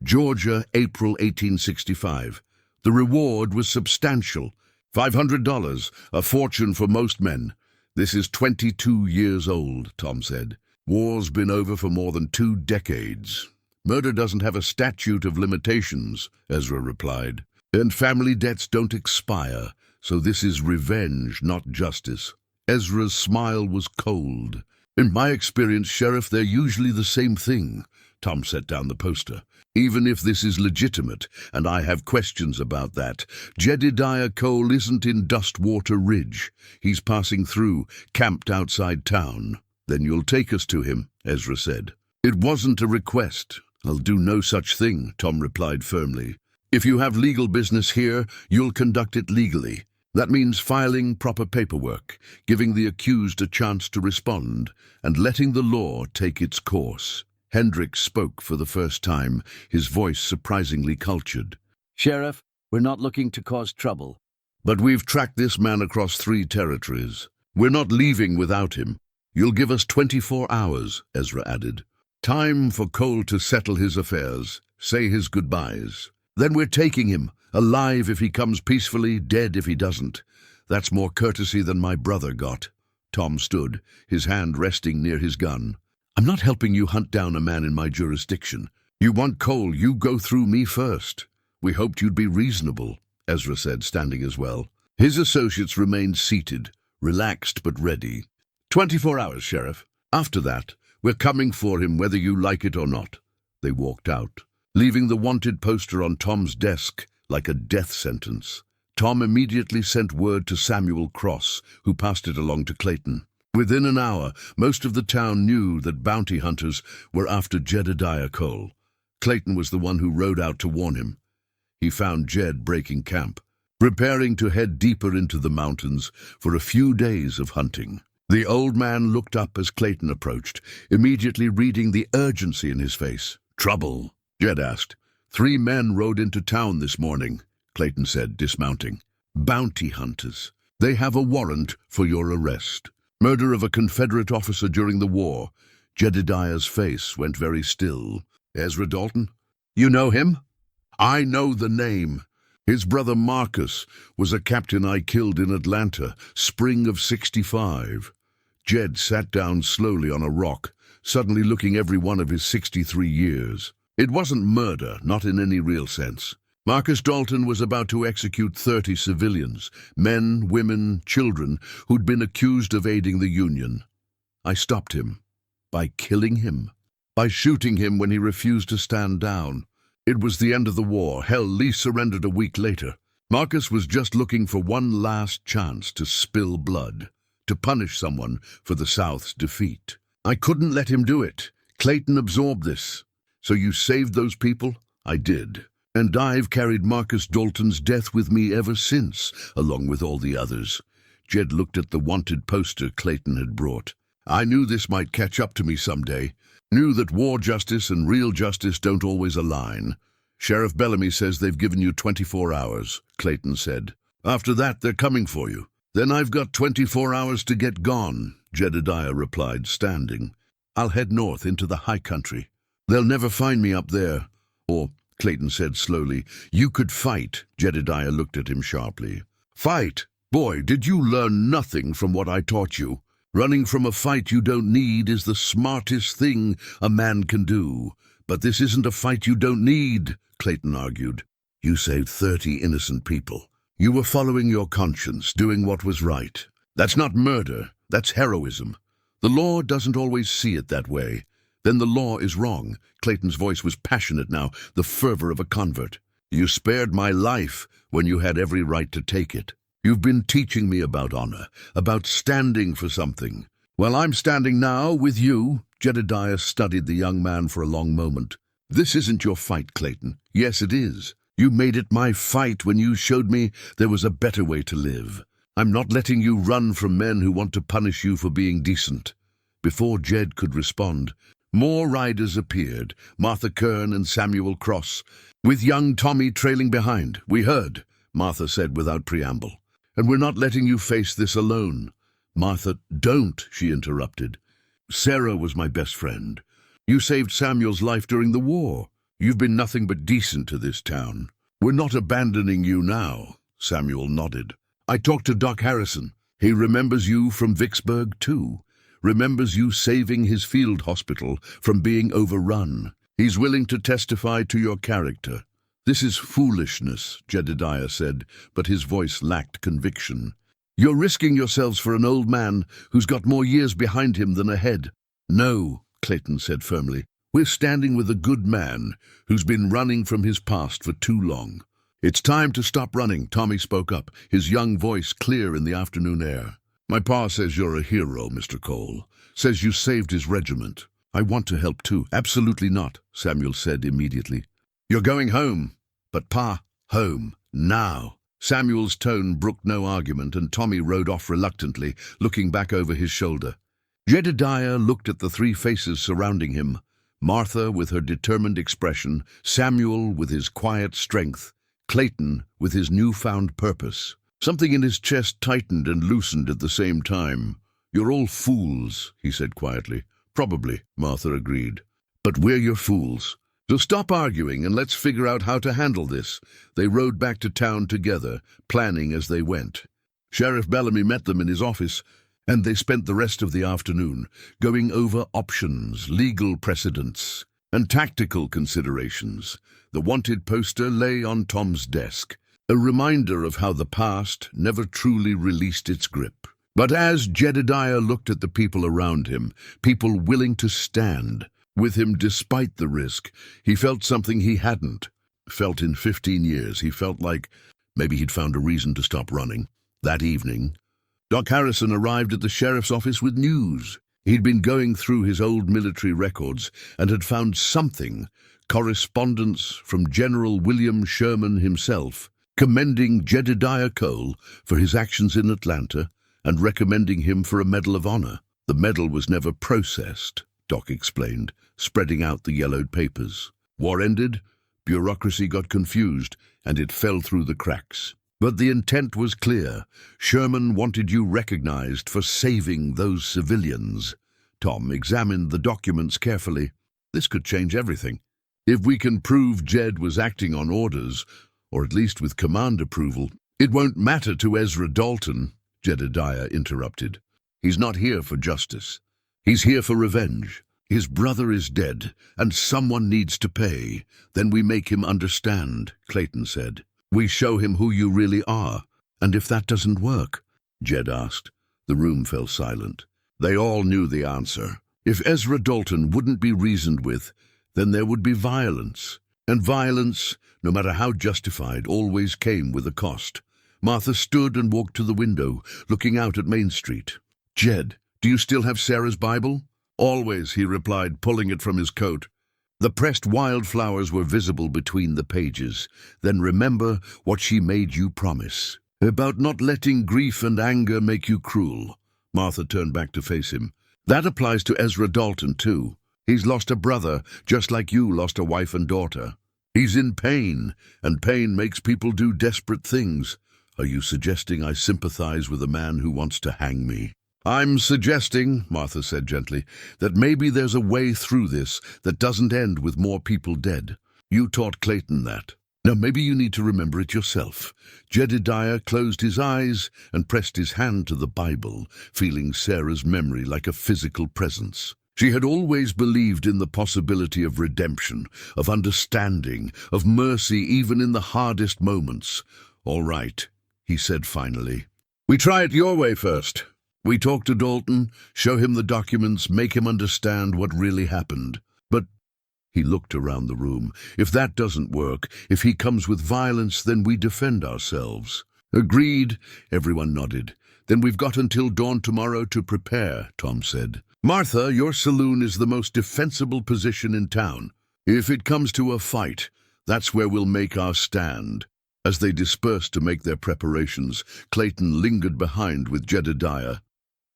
Georgia, April 1865. The reward was substantial. $500, a fortune for most men. This is 22 years old, Tom said. War's been over for more than 2 decades. Murder doesn't have a statute of limitations, Ezra replied. And family debts don't expire, so this is revenge, not justice. Ezra's smile was cold. In my experience, Sheriff, they're usually the same thing. Tom set down the poster. Even if this is legitimate, and I have questions about that, Jedediah Cole isn't in Dustwater Ridge. He's passing through, camped outside town. Then you'll take us to him, Ezra said. It wasn't a request. I'll do no such thing, Tom replied firmly. If you have legal business here, you'll conduct it legally. That means filing proper paperwork, giving the accused a chance to respond, and letting the law take its course. Hendricks spoke for the first time, his voice surprisingly cultured. Sheriff, we're not looking to cause trouble. But we've tracked this man across 3 territories. We're not leaving without him. You'll give us 24 hours, Ezra added. Time for Cole to settle his affairs, say his goodbyes. Then we're taking him, alive if he comes peacefully, dead if he doesn't. That's more courtesy than my brother got. Tom stood, his hand resting near his gun. I'm not helping you hunt down a man in my jurisdiction. You want Cole, you go through me first. We hoped you'd be reasonable, Ezra said, standing as well. His associates remained seated, relaxed but ready. 24 hours, Sheriff. After that, we're coming for him whether you like it or not. They walked out, leaving the wanted poster on Tom's desk like a death sentence. Tom immediately sent word to Samuel Cross, who passed it along to Clayton. Within an hour, most of the town knew that bounty hunters were after Jedediah Cole. Clayton was the one who rode out to warn him. He found Jed breaking camp, preparing to head deeper into the mountains for a few days of hunting. The old man looked up as Clayton approached, immediately reading the urgency in his face. Trouble? Jed asked. 3 men rode into town this morning, Clayton said, dismounting. Bounty hunters. They have a warrant for your arrest. Murder of a Confederate officer during the war. Jedediah's face went very still. Ezra Dalton? You know him? I know the name. His brother Marcus was a captain I killed in Atlanta, spring of '65. Jed sat down slowly on a rock, suddenly looking every one of his 63 years. It wasn't murder, not in any real sense. Marcus Dalton was about to execute 30 civilians, men, women, children, who'd been accused of aiding the Union. I stopped him. By killing him. By shooting him when he refused to stand down. It was the end of the war. Hell, Lee surrendered a week later. Marcus was just looking for one last chance to spill blood, to punish someone for the South's defeat. I couldn't let him do it. Clayton absorbed this. So you saved those people? I did. And I've carried Marcus Dalton's death with me ever since, along with all the others. Jed looked at the wanted poster Clayton had brought. I knew this might catch up to me someday. Knew that war justice and real justice don't always align. Sheriff Bellamy says they've given you 24 hours, Clayton said. After that, they're coming for you. Then I've got 24 hours to get gone, Jedediah replied, standing. I'll head north into the high country. They'll never find me up there. Or, Clayton said slowly, you could fight. Jedediah looked at him sharply. Fight! Boy, did you learn nothing from what I taught you? Running from a fight you don't need is the smartest thing a man can do. But this isn't a fight you don't need, Clayton argued. You saved 30 innocent people. You were following your conscience, doing what was right. That's not murder, that's heroism. The law doesn't always see it that way. Then the law is wrong. Clayton's voice was passionate now, the fervor of a convert. You spared my life when you had every right to take it. You've been teaching me about honor, about standing for something. Well, I'm standing now with you. Jedediah studied the young man for a long moment. This isn't your fight, Clayton. Yes, it is. You made it my fight when you showed me there was a better way to live. I'm not letting you run from men who want to punish you for being decent. Before Jed could respond, more riders appeared, Martha Kern and Samuel Cross, with young Tommy trailing behind. We heard, Martha said without preamble. And we're not letting you face this alone. Martha, don't, she interrupted. Sarah was my best friend. You saved Samuel's life during the war. You've been nothing but decent to this town. We're not abandoning you now, Samuel nodded. I talked to Doc Harrison. He remembers you from Vicksburg, too. Remembers you saving his field hospital from being overrun. He's willing to testify to your character. This is foolishness, Jedediah said, but his voice lacked conviction. You're risking yourselves for an old man who's got more years behind him than ahead. No, Clayton said firmly. We're standing with a good man who's been running from his past for too long. It's time to stop running, Tommy spoke up, his young voice clear in the afternoon air. My pa says you're a hero, Mr. Cole. Says you saved his regiment. I want to help too. Absolutely not, Samuel said immediately. You're going home. But Pa, home, now. Samuel's tone brooked no argument, and Tommy rode off reluctantly, looking back over his shoulder. Jedediah looked at the three faces surrounding him. Martha with her determined expression, Samuel with his quiet strength, Clayton with his newfound purpose. Something in his chest tightened and loosened at the same time. You're all fools, he said quietly. Probably, Martha agreed. But we're your fools. So stop arguing and let's figure out how to handle this. They rode back to town together, planning as they went. Sheriff Bellamy met them in his office, and they spent the rest of the afternoon going over options, legal precedents, and tactical considerations. The wanted poster lay on Tom's desk, a reminder of how the past never truly released its grip. But as Jedediah looked at the people around him, people willing to stand with him despite the risk, he felt something he hadn't felt in 15 years. He felt like maybe he'd found a reason to stop running. That evening, Doc Harrison arrived at the sheriff's office with news. He'd been going through his old military records and had found something, correspondence from General William Sherman himself, commending Jedediah Cole for his actions in Atlanta and recommending him for a Medal of Honor. The medal was never processed, Doc explained, spreading out the yellowed papers. War ended, bureaucracy got confused, and it fell through the cracks. But the intent was clear. Sherman wanted you recognized for saving those civilians. Tom examined the documents carefully. This could change everything. If we can prove Jed was acting on orders, or at least with command approval, it won't matter to Ezra Dalton, Jedediah interrupted. He's not here for justice. He's here for revenge. His brother is dead, and someone needs to pay. Then we make him understand, Clayton said. We show him who you really are. And if that doesn't work? Jed asked. The room fell silent. They all knew the answer. If Ezra Dalton wouldn't be reasoned with, then there would be violence. And violence, no matter how justified, always came with a cost. Martha stood and walked to the window, looking out at Main Street. Jed, do you still have Sarah's Bible? Always, he replied, pulling it from his coat. The pressed wildflowers were visible between the pages. Then remember what she made you promise. About not letting grief and anger make you cruel. Martha turned back to face him. That applies to Ezra Dalton, too. He's lost a brother, just like you lost a wife and daughter. He's in pain, and pain makes people do desperate things. Are you suggesting I sympathize with a man who wants to hang me? I'm suggesting, Martha said gently, that maybe there's a way through this that doesn't end with more people dead. You taught Clayton that. Now maybe you need to remember it yourself. Jedediah closed his eyes and pressed his hand to the Bible, feeling Sarah's memory like a physical presence. She had always believed in the possibility of redemption, of understanding, of mercy even in the hardest moments. "All right," he said finally. "We try it your way first. We talk to Dalton, show him the documents, make him understand what really happened. But," he looked around the room, "if that doesn't work, if he comes with violence, then we defend ourselves." "Agreed," everyone nodded. "Then we've got until dawn tomorrow to prepare," Tom said. "Martha, your saloon is the most defensible position in town. If it comes to a fight, that's where we'll make our stand." As they dispersed to make their preparations, Clayton lingered behind with Jedediah.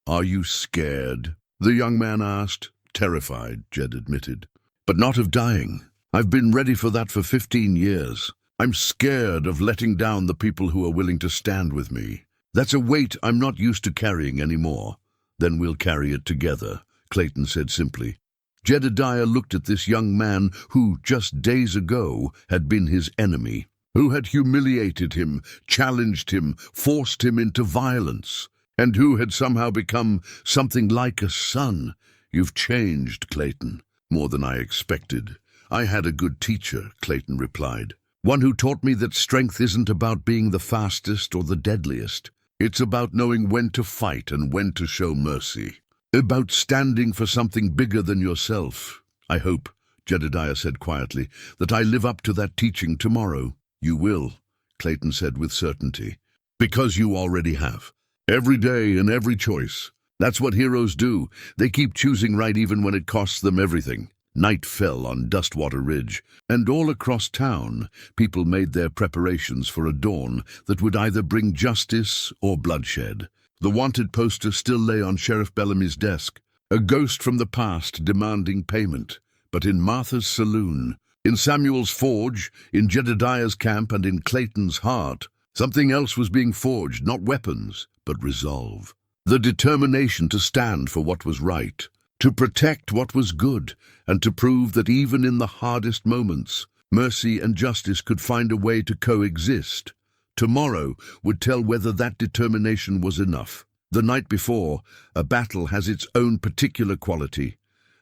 "Are you scared?" the young man asked. "Terrified," Jed admitted. "But not of dying. I've been ready for that for 15 years. I'm scared of letting down the people who are willing to stand with me. That's a weight I'm not used to carrying anymore." "Then we'll carry it together," Clayton said simply. Jedediah looked at this young man who, just days ago, had been his enemy, who had humiliated him, challenged him, forced him into violence, and who had somehow become something like a son. "You've changed, Clayton, more than I expected." "I had a good teacher," Clayton replied. "One who taught me that strength isn't about being the fastest or the deadliest. It's about knowing when to fight and when to show mercy. About standing for something bigger than yourself. I hope," Jedediah said quietly, "that I live up to that teaching tomorrow." "You will," Clayton said with certainty. "Because you already have. Every day and every choice. That's what heroes do. They keep choosing right even when it costs them everything." Night fell on Dustwater Ridge, and all across town, people made their preparations for a dawn that would either bring justice or bloodshed. The wanted poster still lay on Sheriff Bellamy's desk, a ghost from the past demanding payment. But in Martha's saloon, in Samuel's forge, in Jedediah's camp, and in Clayton's heart, something else was being forged, not weapons, but resolve. The determination to stand for what was right, to protect what was good, and to prove that even in the hardest moments, mercy and justice could find a way to coexist. Tomorrow would tell whether that determination was enough. The night before, a battle has its own particular quality,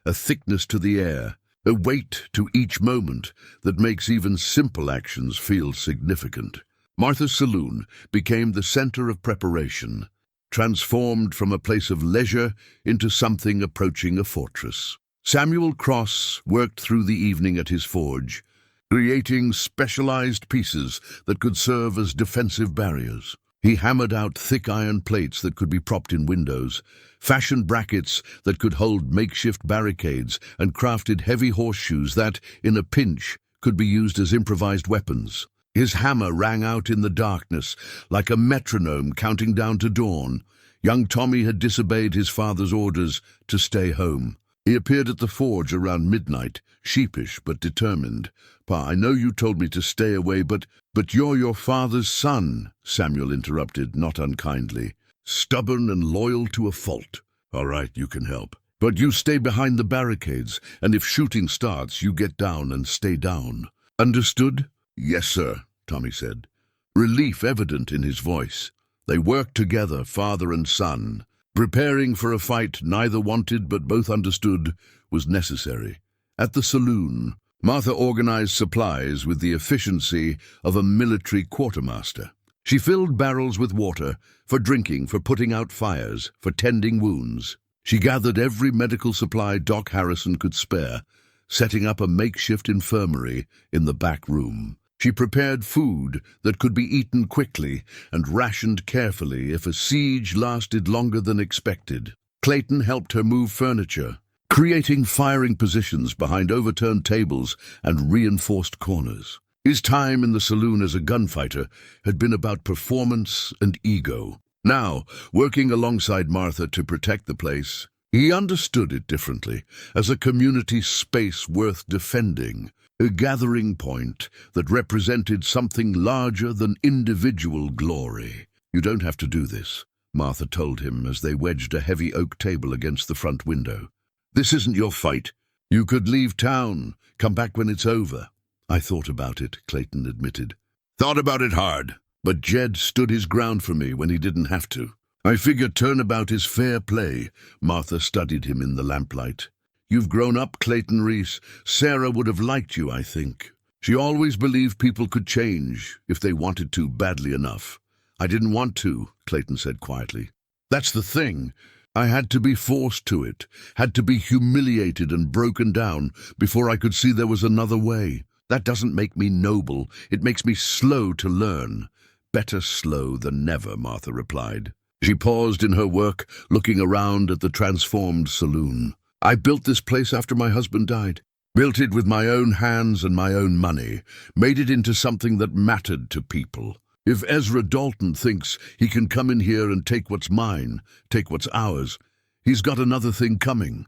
a thickness to the air, a weight to each moment that makes even simple actions feel significant. Martha's saloon became the center of preparation, transformed from a place of leisure into something approaching a fortress. Samuel Cross worked through the evening at his forge, creating specialized pieces that could serve as defensive barriers. He hammered out thick iron plates that could be propped in windows, fashioned brackets that could hold makeshift barricades, and crafted heavy horseshoes that, in a pinch, could be used as improvised weapons. His hammer rang out in the darkness, like a metronome counting down to dawn. Young Tommy had disobeyed his father's orders to stay home. He appeared at the forge around midnight, sheepish but determined. "Pa, I know you told me to stay away, but you're your father's son," Samuel interrupted, not unkindly. "Stubborn and loyal to a fault. All right, you can help. But you stay behind the barricades, and if shooting starts, you get down and stay down. Understood?" "Yes, sir," Tommy said, relief evident in his voice. They worked together, father and son. Preparing for a fight neither wanted but both understood was necessary. At the saloon, Martha organized supplies with the efficiency of a military quartermaster. She filled barrels with water, for drinking, for putting out fires, for tending wounds. She gathered every medical supply Doc Harrison could spare, setting up a makeshift infirmary in the back room. She prepared food that could be eaten quickly and rationed carefully if a siege lasted longer than expected. Clayton helped her move furniture, creating firing positions behind overturned tables and reinforced corners. His time in the saloon as a gunfighter had been about performance and ego. Now, working alongside Martha to protect the place, he understood it differently, as a community space worth defending, a gathering point that represented something larger than individual glory. "You don't have to do this," Martha told him as they wedged a heavy oak table against the front window. "This isn't your fight. You could leave town, come back when it's over. I thought about it, Clayton admitted. Thought about it hard, but Jed stood his ground for me when he didn't have to. I figure turnabout is fair play. Martha studied him in the lamplight. You've grown up, Clayton Reese. Sarah would have liked you, I think. She always believed people could change if they wanted to badly enough. I didn't want to, Clayton said quietly. That's the thing. I had to be forced to it, had to be humiliated and broken down before I could see there was another way. That doesn't make me noble. It makes me slow to learn. Better slow than never, Martha replied. She paused in her work, looking around at the transformed saloon. I built this place after my husband died. Built it with my own hands and my own money. Made it into something that mattered to people. If Ezra Dalton thinks he can come in here and take what's mine, take what's ours, he's got another thing coming.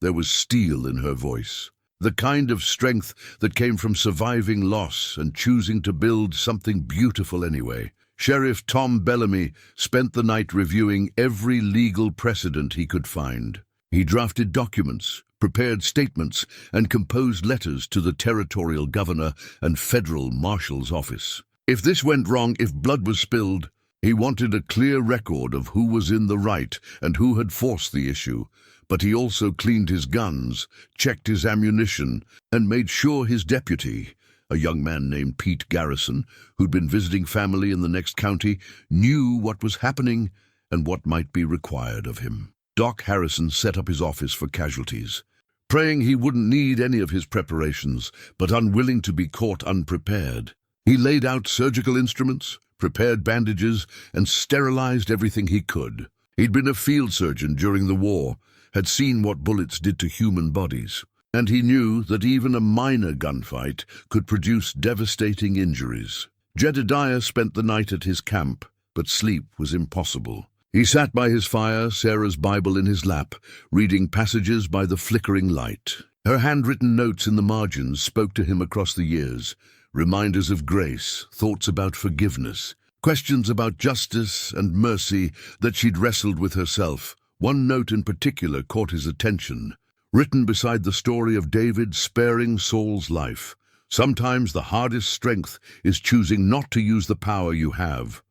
There was steel in her voice. The kind of strength that came from surviving loss and choosing to build something beautiful anyway. Sheriff Tom Bellamy spent the night reviewing every legal precedent he could find. He drafted documents, prepared statements, and composed letters to the territorial governor and federal marshal's office. If this went wrong, if blood was spilled, he wanted a clear record of who was in the right and who had forced the issue. But he also cleaned his guns, checked his ammunition, and made sure his deputy, a young man named Pete Garrison, who'd been visiting family in the next county, knew what was happening and what might be required of him. Doc Harrison set up his office for casualties, praying he wouldn't need any of his preparations, but unwilling to be caught unprepared. He laid out surgical instruments, prepared bandages, and sterilized everything he could. He'd been a field surgeon during the war, had seen what bullets did to human bodies, and he knew that even a minor gunfight could produce devastating injuries. Jedediah spent the night at his camp, but sleep was impossible. He sat by his fire, Sarah's Bible in his lap, reading passages by the flickering light. Her handwritten notes in the margins spoke to him across the years, reminders of grace, thoughts about forgiveness, questions about justice and mercy that she'd wrestled with herself. One note in particular caught his attention, written beside the story of David sparing Saul's life. Sometimes the hardest strength is choosing not to use the power you have.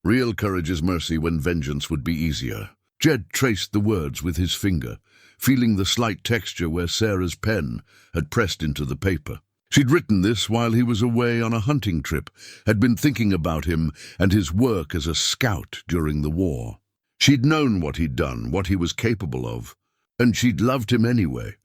Real courage is mercy when vengeance would be easier. Jed traced the words with his finger, feeling the slight texture where Sarah's pen had pressed into the paper. She'd written this while he was away on a hunting trip, had been thinking about him and his work as a scout during the war. She'd known what he'd done, what he was capable of, and she'd loved him anyway,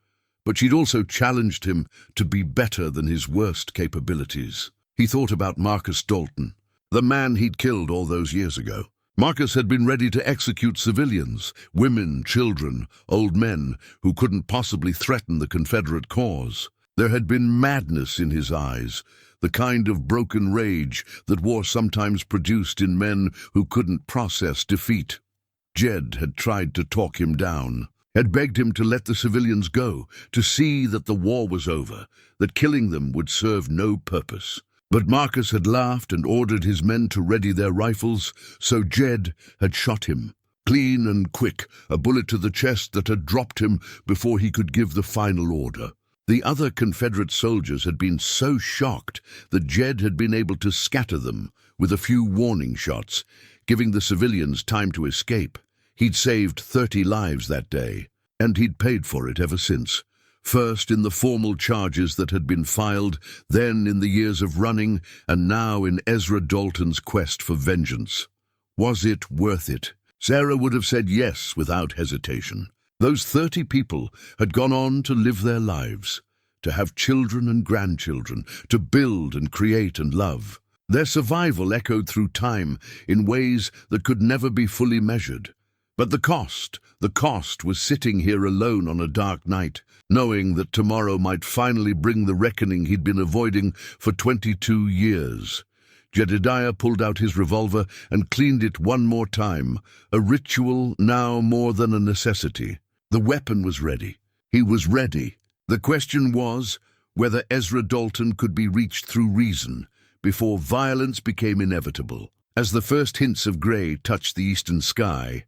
but she'd also challenged him to be better than his worst capabilities. He thought about Marcus Dalton, the man he'd killed all those years ago. Marcus had been ready to execute civilians, women, children, old men who couldn't possibly threaten the Confederate cause. There had been madness in his eyes, the kind of broken rage that war sometimes produced in men who couldn't process defeat. Jed had tried to talk him down, had begged him to let the civilians go, to see that the war was over, that killing them would serve no purpose. But Marcus had laughed and ordered his men to ready their rifles, so Jed had shot him. Clean and quick, a bullet to the chest that had dropped him before he could give the final order. The other Confederate soldiers had been so shocked that Jed had been able to scatter them with a few warning shots, giving the civilians time to escape. He'd saved 30 lives that day, and he'd paid for it ever since. First in the formal charges that had been filed, then in the years of running, and now in Ezra Dalton's quest for vengeance. Was it worth it? Sarah would have said yes without hesitation. Those 30 people had gone on to live their lives, to have children and grandchildren, to build and create and love. Their survival echoed through time in ways that could never be fully measured. But the cost was sitting here alone on a dark night, knowing that tomorrow might finally bring the reckoning he'd been avoiding for 22 years. Jedediah pulled out his revolver and cleaned it one more time, a ritual now more than a necessity. The weapon was ready. He was ready. The question was whether Ezra Dalton could be reached through reason before violence became inevitable. As the first hints of grey touched the eastern sky,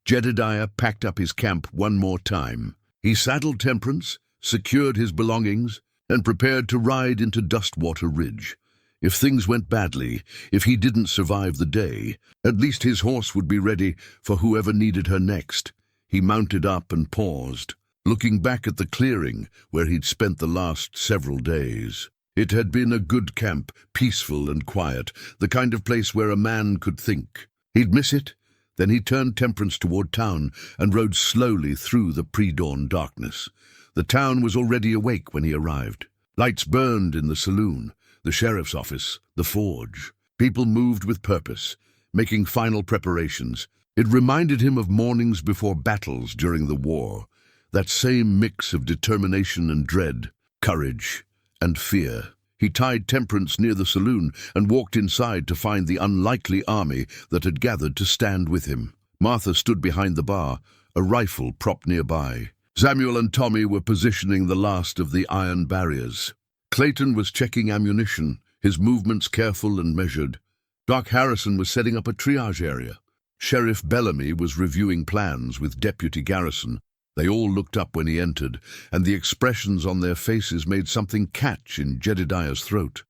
Jedediah packed up his camp one more time. He saddled Temperance, secured his belongings, and prepared to ride into Dustwater Ridge. If things went badly, if he didn't survive the day, at least his horse would be ready for whoever needed her next. He mounted up and paused, looking back at the clearing where he'd spent the last several days. It had been a good camp, peaceful and quiet, the kind of place where a man could think. He'd miss it. Then he turned Temperance toward town and rode slowly through the pre-dawn darkness. The town was already awake when he arrived. Lights burned in the saloon, the sheriff's office, the forge. People moved with purpose, making final preparations. It reminded him of mornings before battles during the war, that same mix of determination and dread, courage and fear. He tied Temperance near the saloon and walked inside to find the unlikely army that had gathered to stand with him. Martha stood behind the bar, a rifle propped nearby. Samuel and Tommy were positioning the last of the iron barriers. Clayton was checking ammunition, his movements careful and measured. Doc Harrison was setting up a triage area. Sheriff Bellamy was reviewing plans with Deputy Garrison. They all looked up when he entered, and the expressions on their faces made something catch in Jedediah's throat.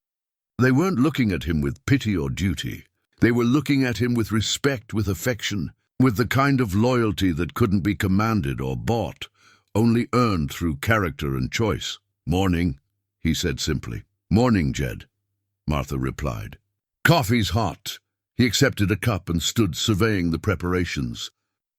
They weren't looking at him with pity or duty. They were looking at him with respect, with affection, with the kind of loyalty that couldn't be commanded or bought, only earned through character and choice. "Morning," he said simply. "Morning, Jed," Martha replied. "Coffee's hot." He accepted a cup and stood surveying the preparations.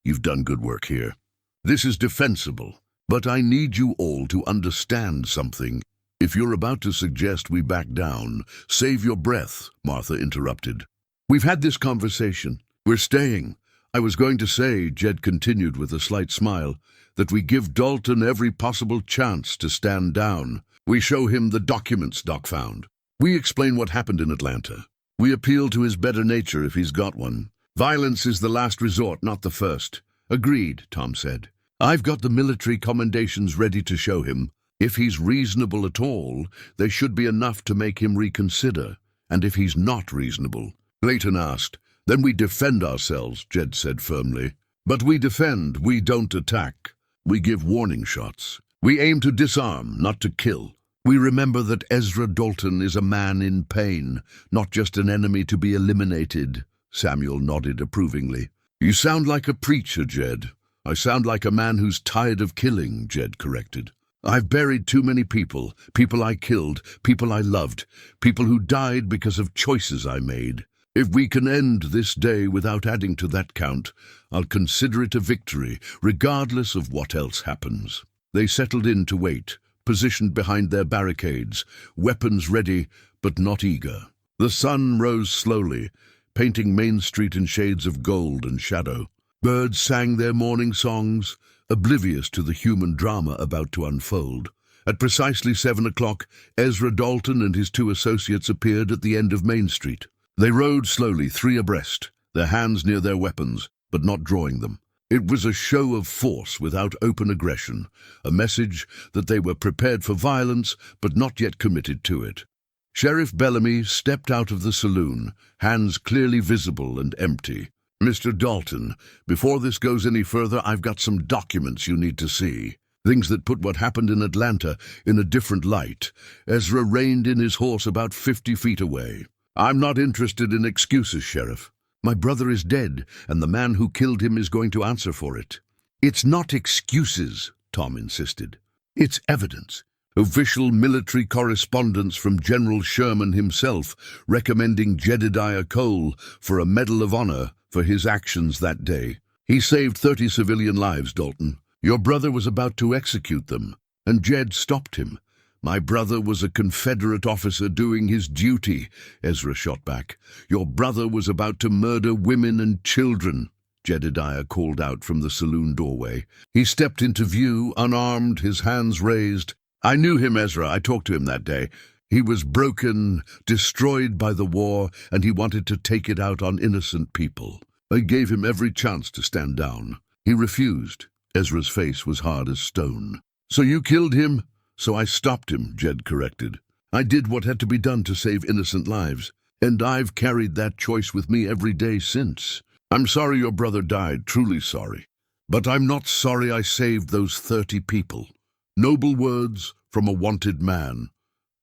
"You've done good work here. This is defensible, but I need you all to understand something. If you're about to suggest we back down, save your breath," Martha interrupted. "We've had this conversation. We're staying. I was going to say," Jed continued with a slight smile, "that we give Dalton every possible chance to stand down. We show him the documents Doc found. We explain what happened in Atlanta. We appeal to his better nature if he's got one. Violence is the last resort, not the first." "Agreed," Tom said. "I've got the military commendations ready to show him. If he's reasonable at all, they should be enough to make him reconsider. And if he's not reasonable," Clayton asked. "Then we defend ourselves," Jed said firmly. "But we defend, we don't attack. We give warning shots. We aim to disarm, not to kill. We remember that Ezra Dalton is a man in pain, not just an enemy to be eliminated." Samuel nodded approvingly. "You sound like a preacher, Jed." "I sound like a man who's tired of killing," Jed corrected. "I've buried too many people, people I killed, people I loved, people who died because of choices I made. If we can end this day without adding to that count, I'll consider it a victory, regardless of what else happens." They settled in to wait, positioned behind their barricades, weapons ready but not eager. The sun rose slowly, painting Main Street in shades of gold and shadow. Birds sang their morning songs, oblivious to the human drama about to unfold. At precisely 7 o'clock, Ezra Dalton and his 2 associates appeared at the end of Main Street. They rode slowly, 3 abreast, their hands near their weapons, but not drawing them. It was a show of force without open aggression, a message that they were prepared for violence but not yet committed to it. Sheriff Bellamy stepped out of the saloon, hands clearly visible and empty. "Mr. Dalton, before this goes any further, I've got some documents you need to see. Things that put what happened in Atlanta in a different light." Ezra reined in his horse about 50 feet away. "I'm not interested in excuses, Sheriff. My brother is dead, and the man who killed him is going to answer for it." "It's not excuses," Tom insisted. "It's evidence. Official military correspondence from General Sherman himself recommending Jedediah Cole for a Medal of Honor for his actions that day. He saved 30 civilian lives, Dalton. Your brother was about to execute them, and Jed stopped him. "My brother was a Confederate officer doing his duty," Ezra shot back. "Your brother was about to murder women and children," Jedediah called out from the saloon doorway. He stepped into view, unarmed, his hands raised. "I knew him, Ezra. I talked to him that day. He was broken, destroyed by the war, and he wanted to take it out on innocent people. I gave him every chance to stand down. He refused." Ezra's face was hard as stone. "So you killed him?" "So I stopped him," Jed corrected. "I did what had to be done to save innocent lives, and I've carried that choice with me every day since. I'm sorry your brother died, truly sorry. But I'm not sorry I saved those 30 people. Noble words, from a wanted man.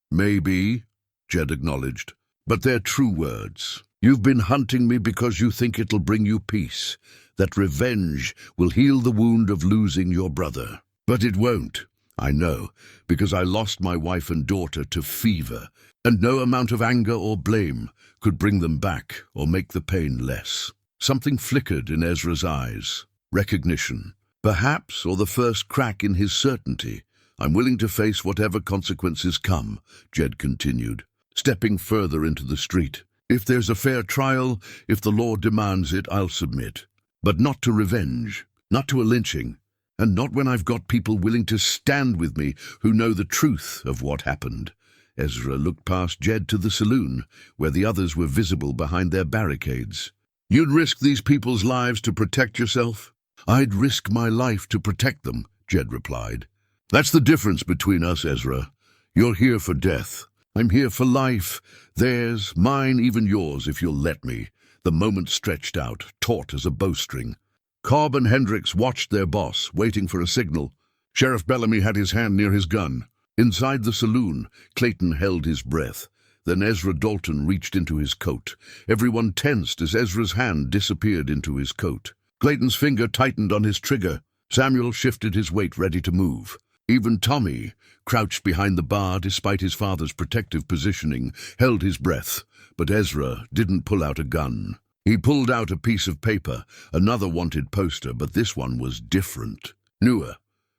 Maybe, Jed acknowledged, but they're true words. You've been hunting me because you think it'll bring you peace, that revenge will heal the wound of losing your brother. But it won't, I know, because I lost my wife and daughter to fever, and no amount of anger or blame could bring them back or make the pain less. Something flickered in Ezra's eyes. Recognition. Perhaps, or the first crack in his certainty. I'm willing to face whatever consequences come, Jed continued, stepping further into the street. If there's a fair trial, if the law demands it, I'll submit. But not to revenge, not to a lynching, and not when I've got people willing to stand with me who know the truth of what happened. Ezra looked past Jed to the saloon, where the others were visible behind their barricades. You'd risk these people's lives to protect yourself? I'd risk my life to protect them, Jed replied. That's the difference between us, Ezra. You're here for death. I'm here for life. Theirs, mine, even yours, if you'll let me. The moment stretched out, taut as a bowstring. Cobb and Hendricks watched their boss, waiting for a signal. Sheriff Bellamy had his hand near his gun. Inside the saloon, Clayton held his breath. Then Ezra Dalton reached into his coat. Everyone tensed as Ezra's hand disappeared into his coat. Clayton's finger tightened on his trigger. Samuel shifted his weight, ready to move. Even Tommy, crouched behind the bar despite his father's protective positioning, held his breath. But Ezra didn't pull out a gun. He pulled out a piece of paper, another wanted poster, but this one was different. Newer,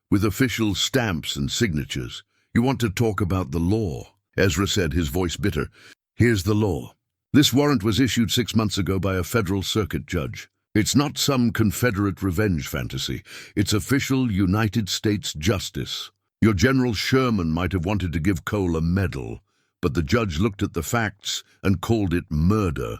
with official stamps and signatures. You want to talk about the law? Ezra said, his voice bitter. Here's the law. This warrant was issued 6 months ago by a federal circuit judge. It's not some Confederate revenge fantasy. It's official United States justice. Your General Sherman might have wanted to give Cole a medal, but the judge looked at the facts and called it murder.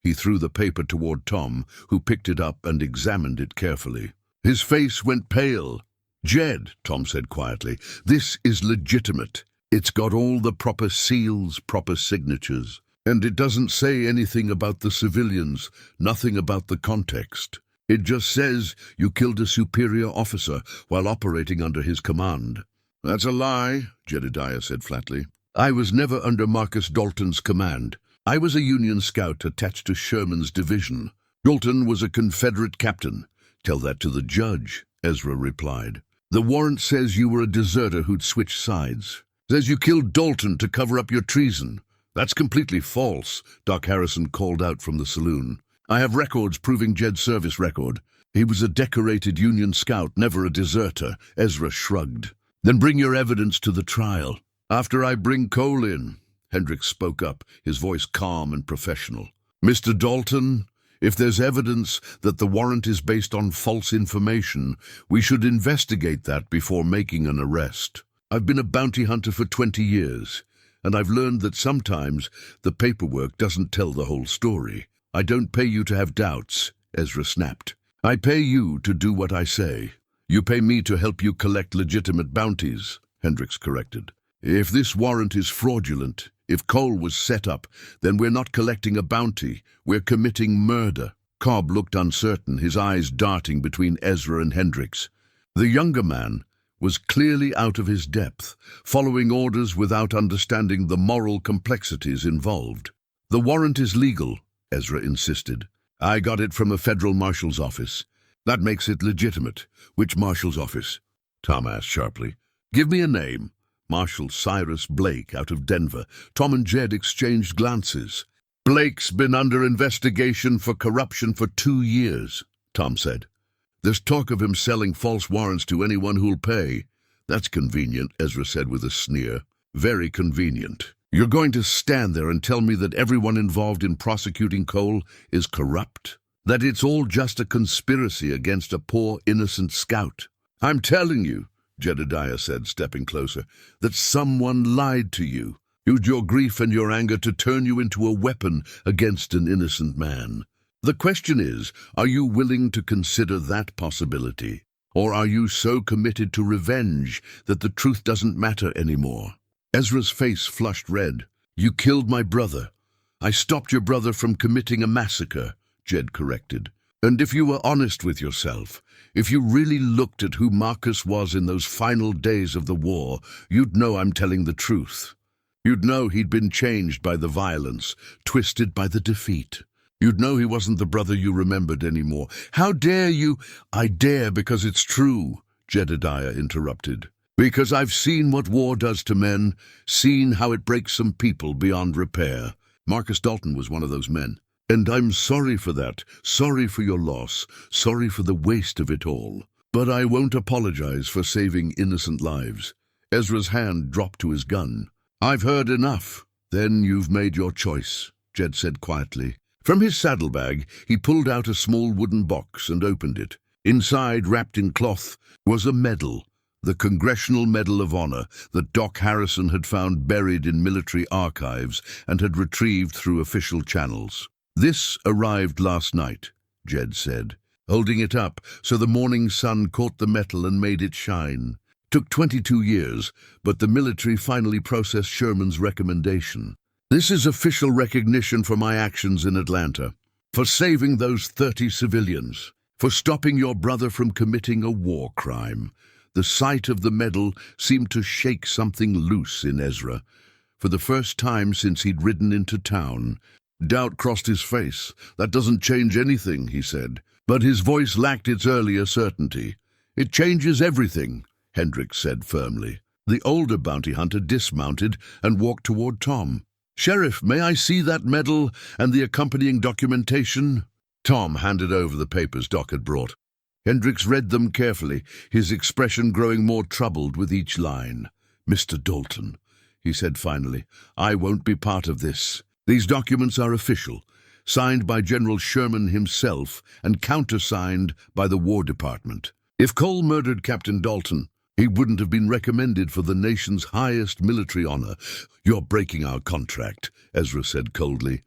He threw the paper toward Tom, who picked it up and examined it carefully. His face went pale. Jed, Tom said quietly, this is legitimate. It's got all the proper seals, proper signatures. And it doesn't say anything about the civilians, nothing about the context. It just says you killed a superior officer while operating under his command. That's a lie, Jedediah said flatly. I was never under Marcus Dalton's command. I was a Union scout attached to Sherman's division. Dalton was a Confederate captain. Tell that to the judge, Ezra replied. The warrant says you were a deserter who'd switched sides. Says you killed Dalton to cover up your treason. That's completely false, Doc Harrison called out from the saloon. I have records proving Jed's service record. He was a decorated Union scout, never a deserter, Ezra shrugged. Then bring your evidence to the trial. After I bring Cole in, Hendricks spoke up, his voice calm and professional. Mr. Dalton, if there's evidence that the warrant is based on false information, we should investigate that before making an arrest. I've been a bounty hunter for 20 years. And I've learned that sometimes the paperwork doesn't tell the whole story. I don't pay you to have doubts, Ezra snapped. I pay you to do what I say. You pay me to help you collect legitimate bounties, Hendricks corrected. If this warrant is fraudulent, if Cole was set up, then we're not collecting a bounty. We're committing murder. Cobb looked uncertain, his eyes darting between Ezra and Hendricks. The younger man was clearly out of his depth, following orders without understanding the moral complexities involved. The warrant is legal, Ezra insisted. I got it from a federal marshal's office. That makes it legitimate. Which marshal's office? Tom asked sharply. Give me a name. Marshal Cyrus Blake out of Denver. Tom and Jed exchanged glances. Blake's been under investigation for corruption for 2 years, Tom said. There's talk of him selling false warrants to anyone who'll pay. That's convenient, Ezra said with a sneer. Very convenient. You're going to stand there and tell me that everyone involved in prosecuting Cole is corrupt? That it's all just a conspiracy against a poor, innocent scout? I'm telling you, Jedediah said, stepping closer, that someone lied to you, used your grief and your anger to turn you into a weapon against an innocent man. The question is, are you willing to consider that possibility? Or are you so committed to revenge that the truth doesn't matter anymore? Ezra's face flushed red. You killed my brother. I stopped your brother from committing a massacre, Jed corrected. And if you were honest with yourself, if you really looked at who Marcus was in those final days of the war, you'd know I'm telling the truth. You'd know he'd been changed by the violence, twisted by the defeat. You'd know he wasn't the brother you remembered anymore. How dare you? I dare because it's true, Jedediah interrupted. Because I've seen what war does to men, seen how it breaks some people beyond repair. Marcus Dalton was one of those men. And I'm sorry for that, sorry for your loss, sorry for the waste of it all. But I won't apologize for saving innocent lives. Ezra's hand dropped to his gun. I've heard enough. Then you've made your choice, Jed said quietly. From his saddlebag, he pulled out a small wooden box and opened it. Inside, wrapped in cloth, was a medal, the Congressional Medal of Honor that Doc Harrison had found buried in military archives and had retrieved through official channels. This arrived last night, Jed said, holding it up so the morning sun caught the metal and made it shine. Took 22 years, but the military finally processed Sherman's recommendation. This is official recognition for my actions in Atlanta, for saving those 30 civilians, for stopping your brother from committing a war crime. The sight of the medal seemed to shake something loose in Ezra. For the first time since he'd ridden into town, doubt crossed his face. That doesn't change anything, he said. But his voice lacked its earlier certainty. It changes everything, Hendricks said firmly. The older bounty hunter dismounted and walked toward Tom. Sheriff, may I see that medal and the accompanying documentation? Tom handed over the papers Doc had brought. Hendricks read them carefully, his expression growing more troubled with each line. Mr. Dalton, he said finally, I won't be part of this. These documents are official, signed by General Sherman himself and countersigned by the War Department. If Cole murdered Captain Dalton, he wouldn't have been recommended for the nation's highest military honor. You're breaking our contract, Ezra said coldly.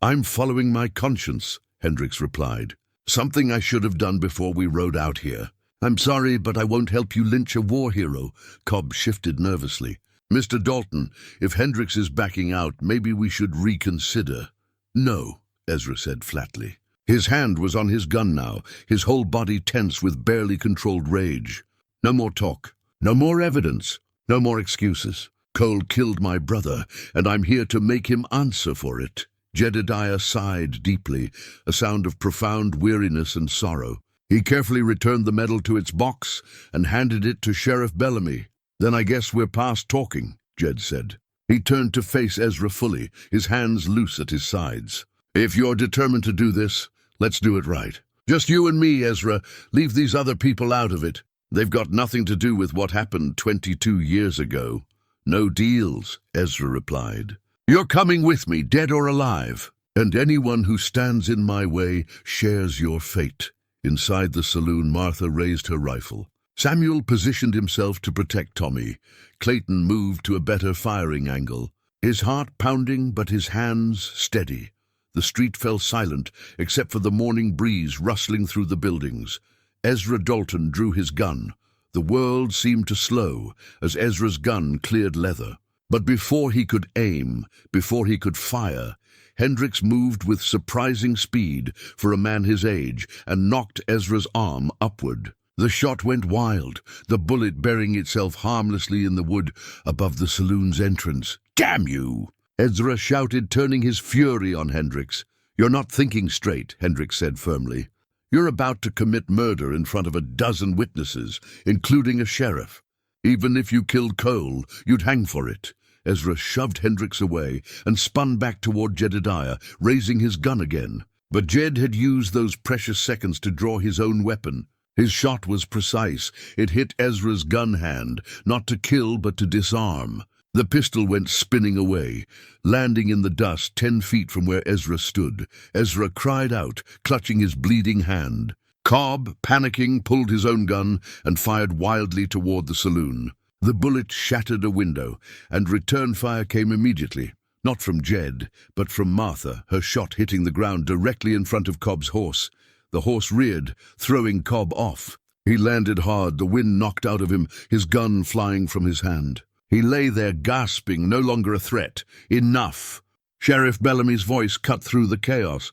I'm following my conscience, Hendricks replied. Something I should have done before we rode out here. I'm sorry, but I won't help you lynch a war hero. Cobb shifted nervously. Mr. Dalton, if Hendricks is backing out, maybe we should reconsider. No, Ezra said flatly. His hand was on his gun now, his whole body tense with barely controlled rage. No more talk, no more evidence, no more excuses. Cole killed my brother, and I'm here to make him answer for it. Jedediah sighed deeply, a sound of profound weariness and sorrow. He carefully returned the medal to its box and handed it to Sheriff Bellamy. Then I guess we're past talking, Jed said. He turned to face Ezra fully, his hands loose at his sides. If you're determined to do this, let's do it right. Just you and me, Ezra. Leave these other people out of it. They've got nothing to do with what happened 22 years ago. No deals, Ezra replied. You're coming with me, dead or alive, and anyone who stands in my way shares your fate. Inside the saloon, Martha raised her rifle. Samuel positioned himself to protect Tommy. Clayton moved to a better firing angle, his heart pounding but his hands steady. The street fell silent, except for the morning breeze rustling through the buildings. Ezra Dalton drew his gun. The world seemed to slow as Ezra's gun cleared leather. But before he could aim, before he could fire, Hendricks moved with surprising speed for a man his age and knocked Ezra's arm upward. The shot went wild, the bullet burying itself harmlessly in the wood above the saloon's entrance. "Damn you!" Ezra shouted, turning his fury on Hendricks. "You're not thinking straight," Hendricks said firmly. "You're about to commit murder in front of a dozen witnesses, including a sheriff. Even if you killed Cole, you'd hang for it." Ezra shoved Hendricks away and spun back toward Jedediah, raising his gun again. But Jed had used those precious seconds to draw his own weapon. His shot was precise. It hit Ezra's gun hand, not to kill but to disarm. The pistol went spinning away, landing in the dust 10 feet from where Ezra stood. Ezra cried out, clutching his bleeding hand. Cobb, panicking, pulled his own gun and fired wildly toward the saloon. The bullet shattered a window, and return fire came immediately. Not from Jed, but from Martha, her shot hitting the ground directly in front of Cobb's horse. The horse reared, throwing Cobb off. He landed hard, the wind knocked out of him, his gun flying from his hand. He lay there gasping, no longer a threat. Enough! Sheriff Bellamy's voice cut through the chaos.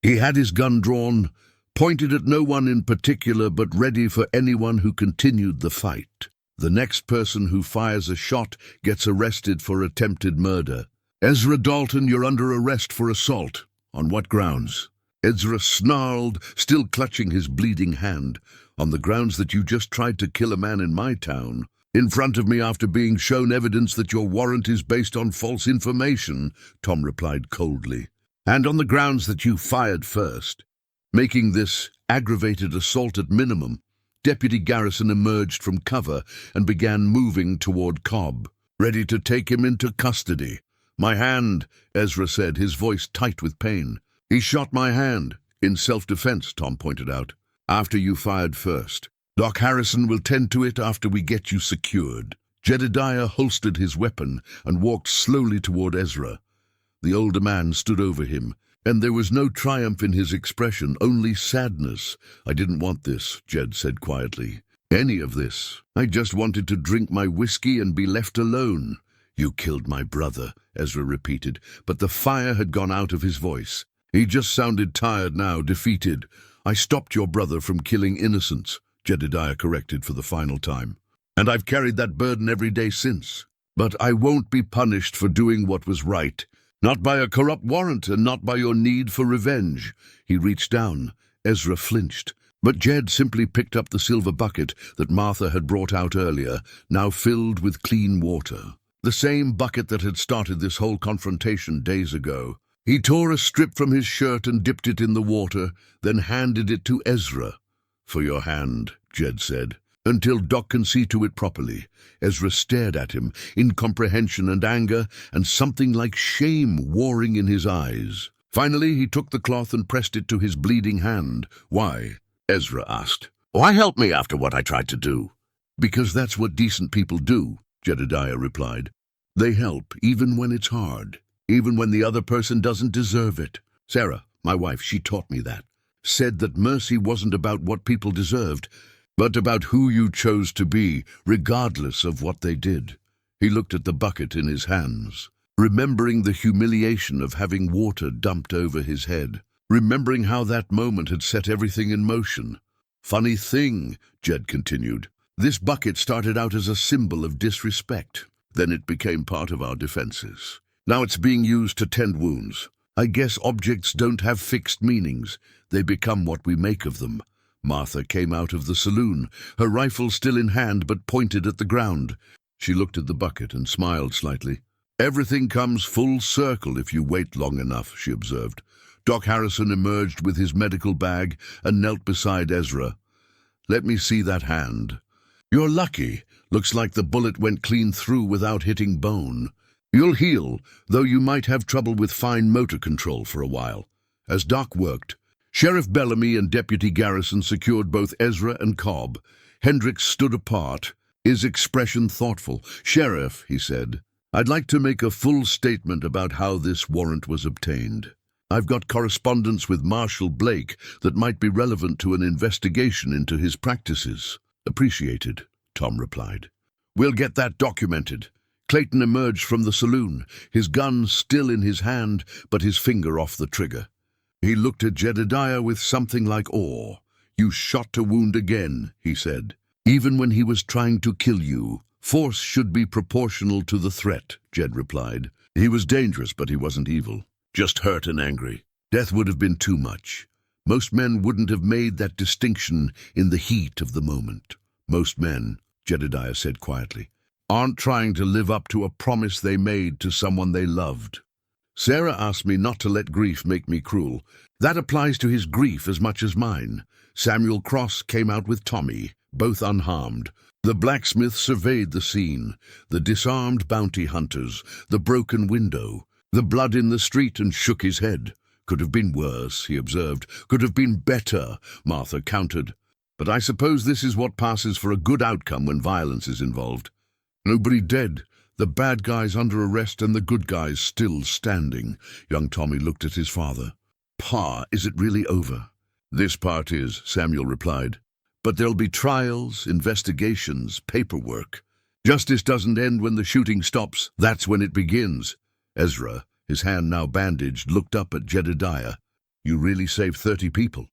He had his gun drawn, pointed at no one in particular but ready for anyone who continued the fight. The next person who fires a shot gets arrested for attempted murder. Ezra Dalton, you're under arrest for assault. On what grounds? Ezra snarled, still clutching his bleeding hand. On the grounds that you just tried to kill a man in my town. In front of me after being shown evidence that your warrant is based on false information, Tom replied coldly. And on the grounds that you fired first. Making this aggravated assault at minimum, Deputy Garrison emerged from cover and began moving toward Cobb, ready to take him into custody. My hand, Ezra said, his voice tight with pain. He shot my hand. In self-defense, Tom pointed out. After you fired first. Doc Harrison will tend to it after we get you secured. Jedediah holstered his weapon and walked slowly toward Ezra. The older man stood over him, and there was no triumph in his expression, only sadness. I didn't want this, Jed said quietly. Any of this. I just wanted to drink my whiskey and be left alone. You killed my brother, Ezra repeated, but the fire had gone out of his voice. He just sounded tired now, defeated. I stopped your brother from killing innocents, Jedediah corrected for the final time. And I've carried that burden every day since. But I won't be punished for doing what was right. Not by a corrupt warrant and not by your need for revenge. He reached down. Ezra flinched. But Jed simply picked up the silver bucket that Martha had brought out earlier, now filled with clean water. The same bucket that had started this whole confrontation days ago. He tore a strip from his shirt and dipped it in the water, then handed it to Ezra. For your hand, Jed said. Until Doc can see to it properly. Ezra stared at him, incomprehension and anger, and something like shame warring in his eyes. Finally, he took the cloth and pressed it to his bleeding hand. Why? Ezra asked. Why help me after what I tried to do? Because that's what decent people do, Jedediah replied. They help, even when it's hard, even when the other person doesn't deserve it. Sarah, my wife, she taught me that. Said that mercy wasn't about what people deserved, but about who you chose to be, regardless of what they did. He looked at the bucket in his hands, remembering the humiliation of having water dumped over his head, remembering how that moment had set everything in motion. Funny thing, Jed continued, this bucket started out as a symbol of disrespect. Then it became part of our defenses. Now it's being used to tend wounds. I guess objects don't have fixed meanings. They become what we make of them. Martha came out of the saloon, her rifle still in hand but pointed at the ground. She looked at the bucket and smiled slightly. Everything comes full circle if you wait long enough, she observed. Doc Harrison emerged with his medical bag and knelt beside Ezra. Let me see that hand. You're lucky. Looks like the bullet went clean through without hitting bone. You'll heal, though you might have trouble with fine motor control for a while. As Doc worked, Sheriff Bellamy and Deputy Garrison secured both Ezra and Cobb. Hendricks stood apart, his expression thoughtful. Sheriff, he said, I'd like to make a full statement about how this warrant was obtained. I've got correspondence with Marshal Blake that might be relevant to an investigation into his practices. Appreciated, Tom replied. We'll get that documented. Clayton emerged from the saloon, his gun still in his hand, but his finger off the trigger. He looked at Jedediah with something like awe. You shot to wound again, he said. Even when he was trying to kill you, force should be proportional to the threat, Jed replied. He was dangerous, but he wasn't evil. Just hurt and angry. Death would have been too much. Most men wouldn't have made that distinction in the heat of the moment. Most men, Jedediah said quietly, aren't trying to live up to a promise they made to someone they loved. Sarah asked me not to let grief make me cruel. That applies to his grief as much as mine. Samuel Cross came out with Tommy, both unharmed. The blacksmith surveyed the scene, the disarmed bounty hunters, the broken window, the blood in the street, and shook his head. Could have been worse, he observed. Could have been better, Martha countered. But I suppose this is what passes for a good outcome when violence is involved. Nobody dead. The bad guys under arrest and the good guys still standing. Young Tommy looked at his father. Pa, is it really over? This part is, Samuel replied. But there'll be trials, investigations, paperwork. Justice doesn't end when the shooting stops. That's when it begins. Ezra, his hand now bandaged, looked up at Jedediah. You really saved 30 people.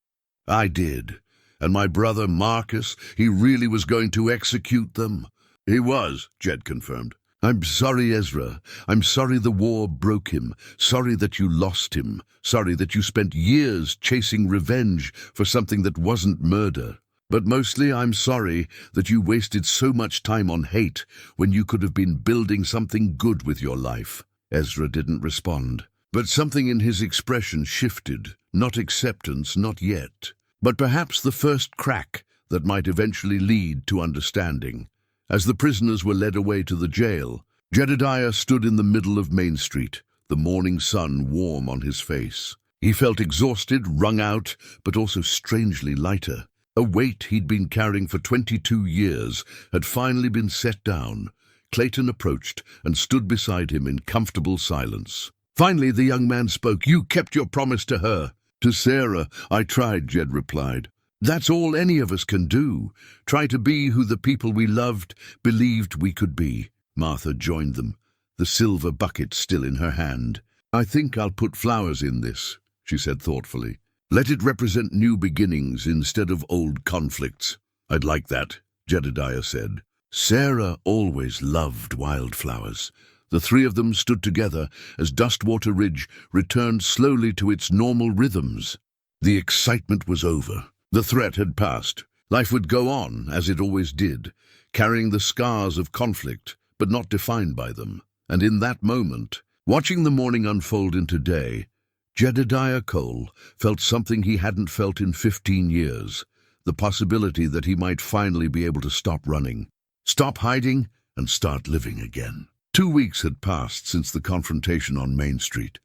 I did. And my brother Marcus, he really was going to execute them? He was, Jed confirmed. I'm sorry, Ezra. I'm sorry the war broke him. Sorry that you lost him. Sorry that you spent years chasing revenge for something that wasn't murder. But mostly I'm sorry that you wasted so much time on hate when you could have been building something good with your life. Ezra didn't respond, but something in his expression shifted. Not acceptance, not yet, but perhaps the first crack that might eventually lead to understanding. As the prisoners were led away to the jail, Jedediah stood in the middle of Main Street, the morning sun warm on his face. He felt exhausted, wrung out, but also strangely lighter. A weight he'd been carrying for 22 years had finally been set down. Clayton approached and stood beside him in comfortable silence. Finally, the young man spoke. You kept your promise to her. To Sarah, I tried, Jed replied. That's all any of us can do. Try to be who the people we loved believed we could be. Martha joined them, the silver bucket still in her hand. I think I'll put flowers in this, she said thoughtfully. Let it represent new beginnings instead of old conflicts. I'd like that, Jedediah said. Sarah always loved wildflowers. The three of them stood together as Dustwater Ridge returned slowly to its normal rhythms. The excitement was over. The threat had passed. Life would go on, as it always did, carrying the scars of conflict, but not defined by them. And in that moment, watching the morning unfold into day, Jedediah Cole felt something he hadn't felt in 15 years, the possibility that he might finally be able to stop running, stop hiding, and start living again. 2 weeks had passed since the confrontation on Main Street,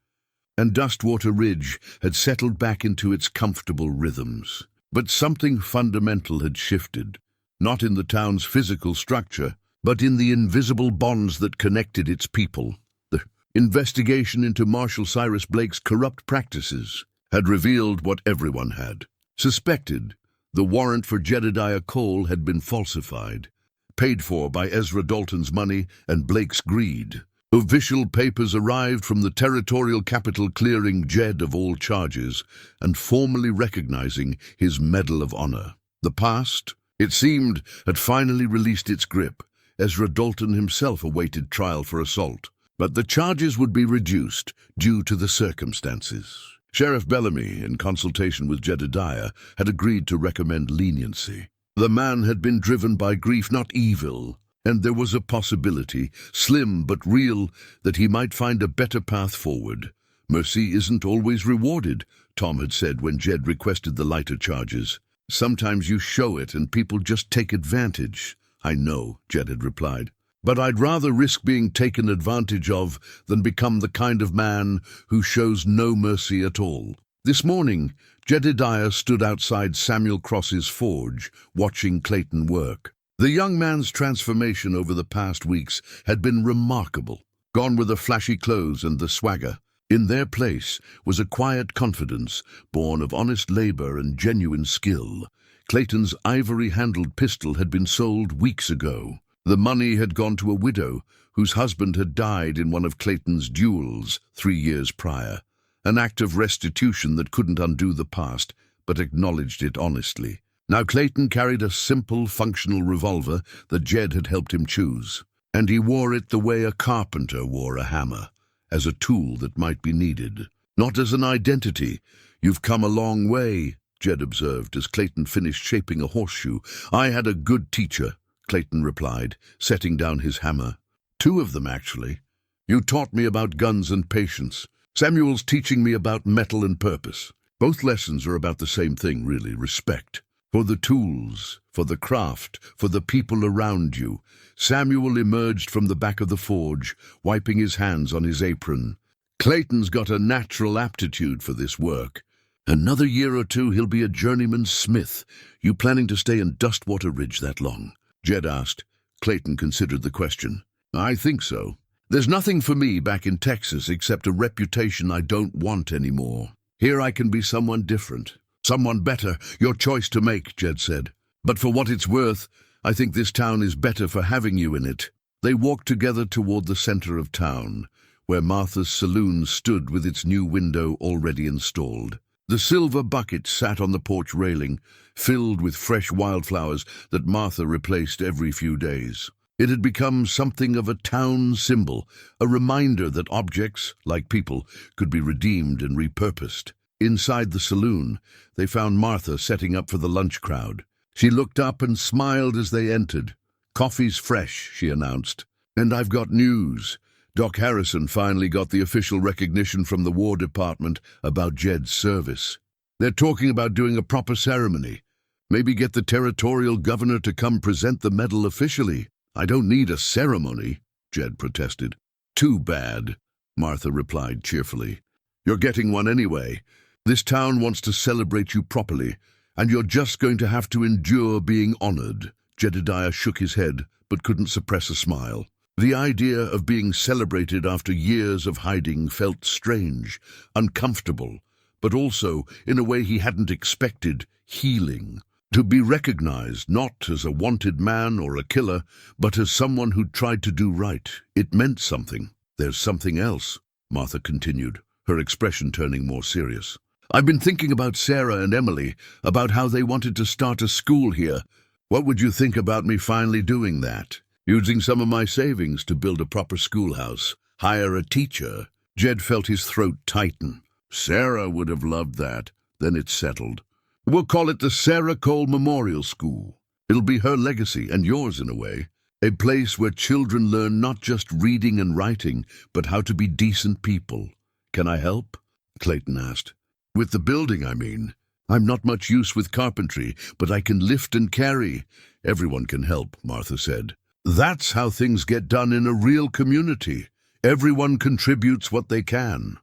and Dustwater Ridge had settled back into its comfortable rhythms. But something fundamental had shifted, not in the town's physical structure, but in the invisible bonds that connected its people. The investigation into Marshal Cyrus Blake's corrupt practices had revealed what everyone had suspected. The warrant for Jedediah Cole had been falsified, paid for by Ezra Dalton's money and Blake's greed. Official papers arrived from the territorial capital clearing Jed of all charges and formally recognizing his Medal of Honor. The past, it seemed, had finally released its grip. Ezra Dalton himself awaited trial for assault, but the charges would be reduced due to the circumstances. Sheriff Bellamy, in consultation with Jedediah, had agreed to recommend leniency. The man had been driven by grief, not evil, and there was a possibility, slim but real, that he might find a better path forward. Mercy isn't always rewarded, Tom had said when Jed requested the lighter charges. Sometimes you show it and people just take advantage. I know, Jed had replied, but I'd rather risk being taken advantage of than become the kind of man who shows no mercy at all. This morning, Jedediah stood outside Samuel Cross's forge, watching Clayton work. The young man's transformation over the past weeks had been remarkable. Gone were the flashy clothes and the swagger. In their place was a quiet confidence, born of honest labor and genuine skill. Clayton's ivory-handled pistol had been sold weeks ago. The money had gone to a widow whose husband had died in one of Clayton's duels 3 years prior. An act of restitution that couldn't undo the past, but acknowledged it honestly. Now Clayton carried a simple, functional revolver that Jed had helped him choose, and he wore it the way a carpenter wore a hammer, as a tool that might be needed, not as an identity. You've come a long way, Jed observed as Clayton finished shaping a horseshoe. I had a good teacher, Clayton replied, setting down his hammer. 2 of them, actually. You taught me about guns and patience. Samuel's teaching me about metal and purpose. Both lessons are about the same thing, really, respect. For the tools, for the craft, for the people around you. Samuel emerged from the back of the forge, wiping his hands on his apron. Clayton's got a natural aptitude for this work. Another year or 2 he'll be a journeyman smith. You planning to stay in Dustwater Ridge that long? Jed asked. Clayton considered the question. I think so. There's nothing for me back in Texas except a reputation I don't want anymore. Here I can be someone different. Someone better, your choice to make, Jed said. But for what it's worth, I think this town is better for having you in it. They walked together toward the center of town, where Martha's saloon stood with its new window already installed. The silver bucket sat on the porch railing, filled with fresh wildflowers that Martha replaced every few days. It had become something of a town symbol, a reminder that objects, like people, could be redeemed and repurposed. Inside the saloon, they found Martha setting up for the lunch crowd. She looked up and smiled as they entered. "Coffee's fresh," she announced. "And I've got news. Doc Harrison finally got the official recognition from the War Department about Jed's service. They're talking about doing a proper ceremony. Maybe get the territorial governor to come present the medal officially." "I don't need a ceremony," Jed protested. "Too bad," Martha replied cheerfully. "You're getting one anyway. This town wants to celebrate you properly, and you're just going to have to endure being honored." Jedediah shook his head, but couldn't suppress a smile. The idea of being celebrated after years of hiding felt strange, uncomfortable, but also, in a way he hadn't expected, healing. To be recognized not as a wanted man or a killer, but as someone who'd tried to do right, it meant something. "There's something else," Martha continued, her expression turning more serious. "I've been thinking about Sarah and Emily, about how they wanted to start a school here. What would you think about me finally doing that? Using some of my savings to build a proper schoolhouse, hire a teacher?" Jed felt his throat tighten. "Sarah would have loved that." Then it settled. "We'll call it the Sarah Cole Memorial School. It'll be her legacy, and yours in a way. A place where children learn not just reading and writing, but how to be decent people." "Can I help?" Clayton asked. "With the building, I mean. I'm not much use with carpentry, but I can lift and carry." "Everyone can help," Martha said. "That's how things get done in a real community. Everyone contributes what they can."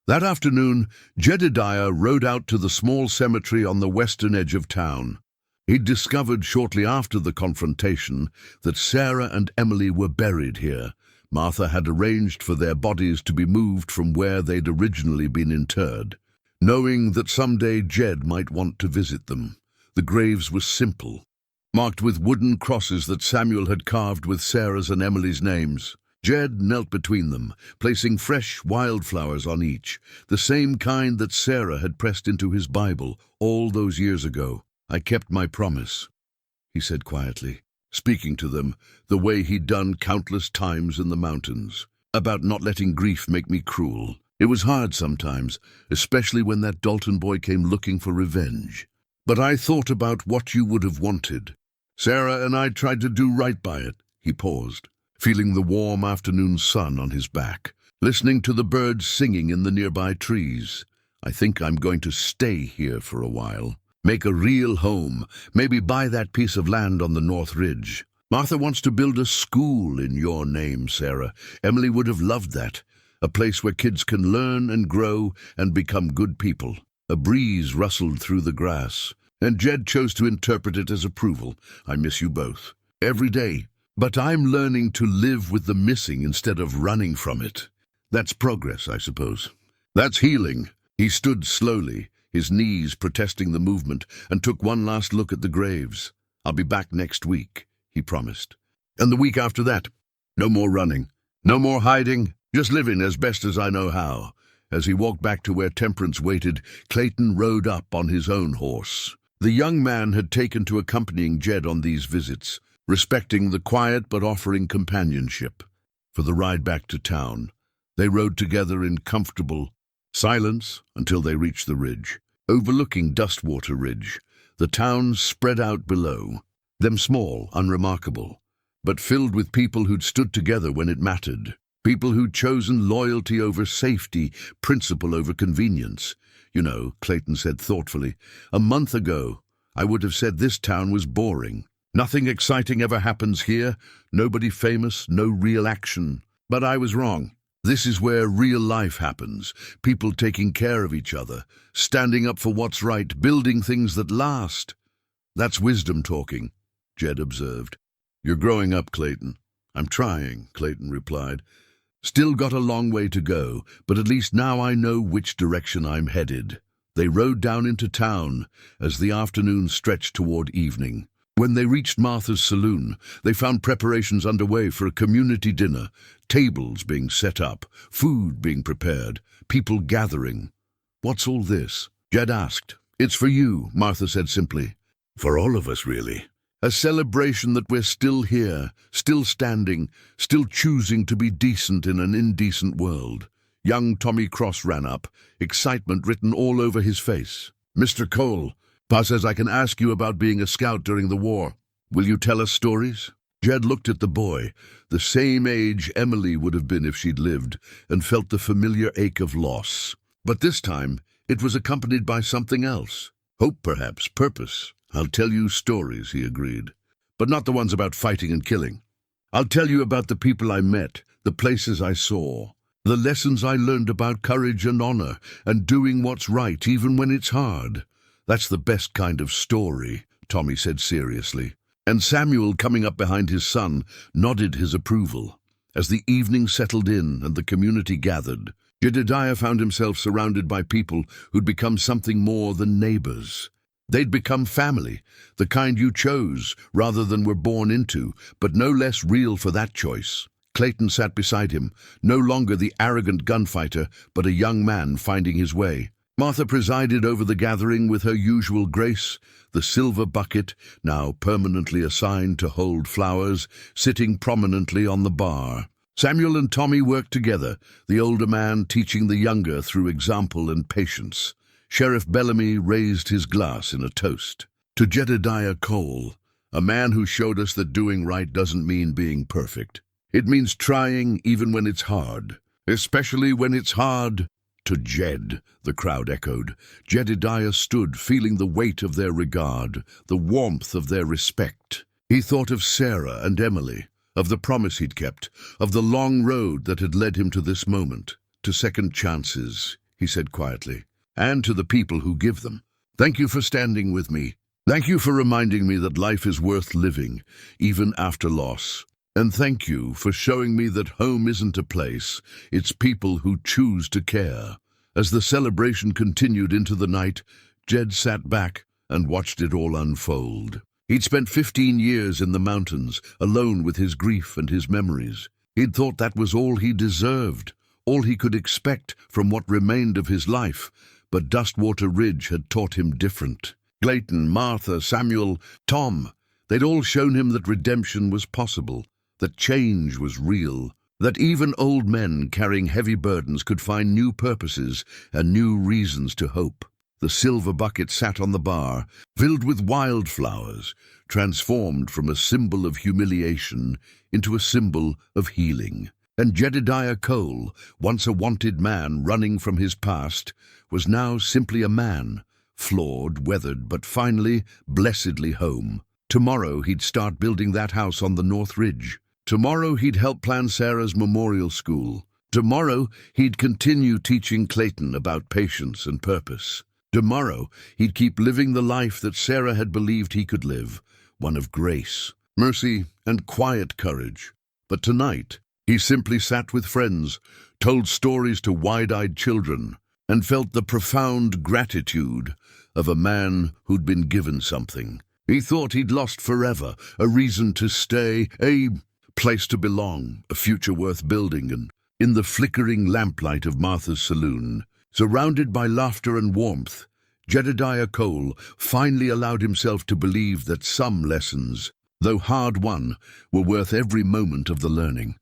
That afternoon, Jedediah rode out to the small cemetery on the western edge of town. He'd discovered shortly after the confrontation that Sarah and Emily were buried here. Martha had arranged for their bodies to be moved from where they'd originally been interred, knowing that someday Jed might want to visit them. The graves were simple, marked with wooden crosses that Samuel had carved with Sarah's and Emily's names. Jed knelt between them, placing fresh wildflowers on each, the same kind that Sarah had pressed into his Bible all those years ago. "I kept my promise," he said quietly, speaking to them the way he'd done countless times in the mountains, about not letting grief make me cruel. It was hard sometimes, especially when that Dalton boy came looking for revenge. But I thought about what you would have wanted. Sarah and I tried to do right by it." He paused, feeling the warm afternoon sun on his back, listening to the birds singing in the nearby trees. "I think I'm going to stay here for a while. Make a real home, maybe buy that piece of land on the North Ridge. Martha wants to build a school in your name, Sarah. Emily would have loved that. A place where kids can learn and grow and become good people." A breeze rustled through the grass, and Jed chose to interpret it as approval. "I miss you both. Every day. But I'm learning to live with the missing instead of running from it. That's progress, I suppose. That's healing." He stood slowly, his knees protesting the movement, and took one last look at the graves. "I'll be back next week," he promised. "And the week after that. No more running. No more hiding. Just living as best as I know how." As he walked back to where Temperance waited, Clayton rode up on his own horse. The young man had taken to accompanying Jed on these visits, respecting the quiet but offering companionship. For the ride back to town, they rode together in comfortable silence until they reached the ridge. Overlooking Dustwater Ridge, the town spread out below, them small, unremarkable, but filled with people who'd stood together when it mattered. People who'd chosen loyalty over safety, principle over convenience. "You know," Clayton said thoughtfully, "a month ago, I would have said this town was boring. Nothing exciting ever happens here, nobody famous, no real action. But I was wrong. This is where real life happens, people taking care of each other, standing up for what's right, building things that last." "That's wisdom talking," Jed observed. "You're growing up, Clayton." "I'm trying," Clayton replied. "Still got a long way to go, but at least now I know which direction I'm headed." They rode down into town as the afternoon stretched toward evening. When they reached Martha's saloon, they found preparations underway for a community dinner, tables being set up, food being prepared, people gathering. "What's all this?" Jed asked. "It's for you," Martha said simply. "For all of us, really. A celebration that we're still here, still standing, still choosing to be decent in an indecent world." Young Tommy Cross ran up, excitement written all over his face. "Mr. Cole, Pa says I can ask you about being a scout during the war. Will you tell us stories?" Jed looked at the boy, the same age Emily would have been if she'd lived, and felt the familiar ache of loss. But this time, it was accompanied by something else. Hope, perhaps, purpose. "I'll tell you stories," he agreed. "But not the ones about fighting and killing. I'll tell you about the people I met, the places I saw, the lessons I learned about courage and honor, and doing what's right even when it's hard. That's the best kind of story," Tommy said seriously. And Samuel, coming up behind his son, nodded his approval. As the evening settled in and the community gathered, Jedediah found himself surrounded by people who'd become something more than neighbors. They'd become family, the kind you chose rather than were born into, but no less real for that choice. Clayton sat beside him, no longer the arrogant gunfighter, but a young man finding his way. Martha presided over the gathering with her usual grace, the silver bucket, now permanently assigned to hold flowers, sitting prominently on the bar. Samuel and Tommy worked together, the older man teaching the younger through example and patience. Sheriff Bellamy raised his glass in a toast. "To Jedediah Cole, a man who showed us that doing right doesn't mean being perfect. It means trying even when it's hard, especially when it's hard." "To Jed," the crowd echoed. Jedediah stood, feeling the weight of their regard, the warmth of their respect. He thought of Sarah and Emily, of the promise he'd kept, of the long road that had led him to this moment. "To second chances," he said quietly, "and to the people who give them. Thank you for standing with me. Thank you for reminding me that life is worth living, even after loss. And thank you for showing me that home isn't a place, it's people who choose to care." As the celebration continued into the night, Jed sat back and watched it all unfold. He'd spent 15 years in the mountains, alone with his grief and his memories. He'd thought that was all he deserved, all he could expect from what remained of his life, but Dustwater Ridge had taught him different. Clayton, Martha, Samuel, Tom, they'd all shown him that redemption was possible, that change was real, that even old men carrying heavy burdens could find new purposes and new reasons to hope. The silver bucket sat on the bar, filled with wildflowers, transformed from a symbol of humiliation into a symbol of healing. And Jedediah Cole, once a wanted man running from his past, was now simply a man, flawed, weathered, but finally, blessedly home. Tomorrow he'd start building that house on the North Ridge. Tomorrow he'd help plan Sarah's memorial school. Tomorrow he'd continue teaching Clayton about patience and purpose. Tomorrow he'd keep living the life that Sarah had believed he could live, one of grace, mercy, and quiet courage. But tonight, he simply sat with friends, told stories to wide-eyed children, and felt the profound gratitude of a man who'd been given something. He thought he'd lost forever, a reason to stay, a place to belong, a future worth building. And in the flickering lamplight of Martha's saloon, surrounded by laughter and warmth, Jedediah Cole finally allowed himself to believe that some lessons, though hard won, were worth every moment of the learning.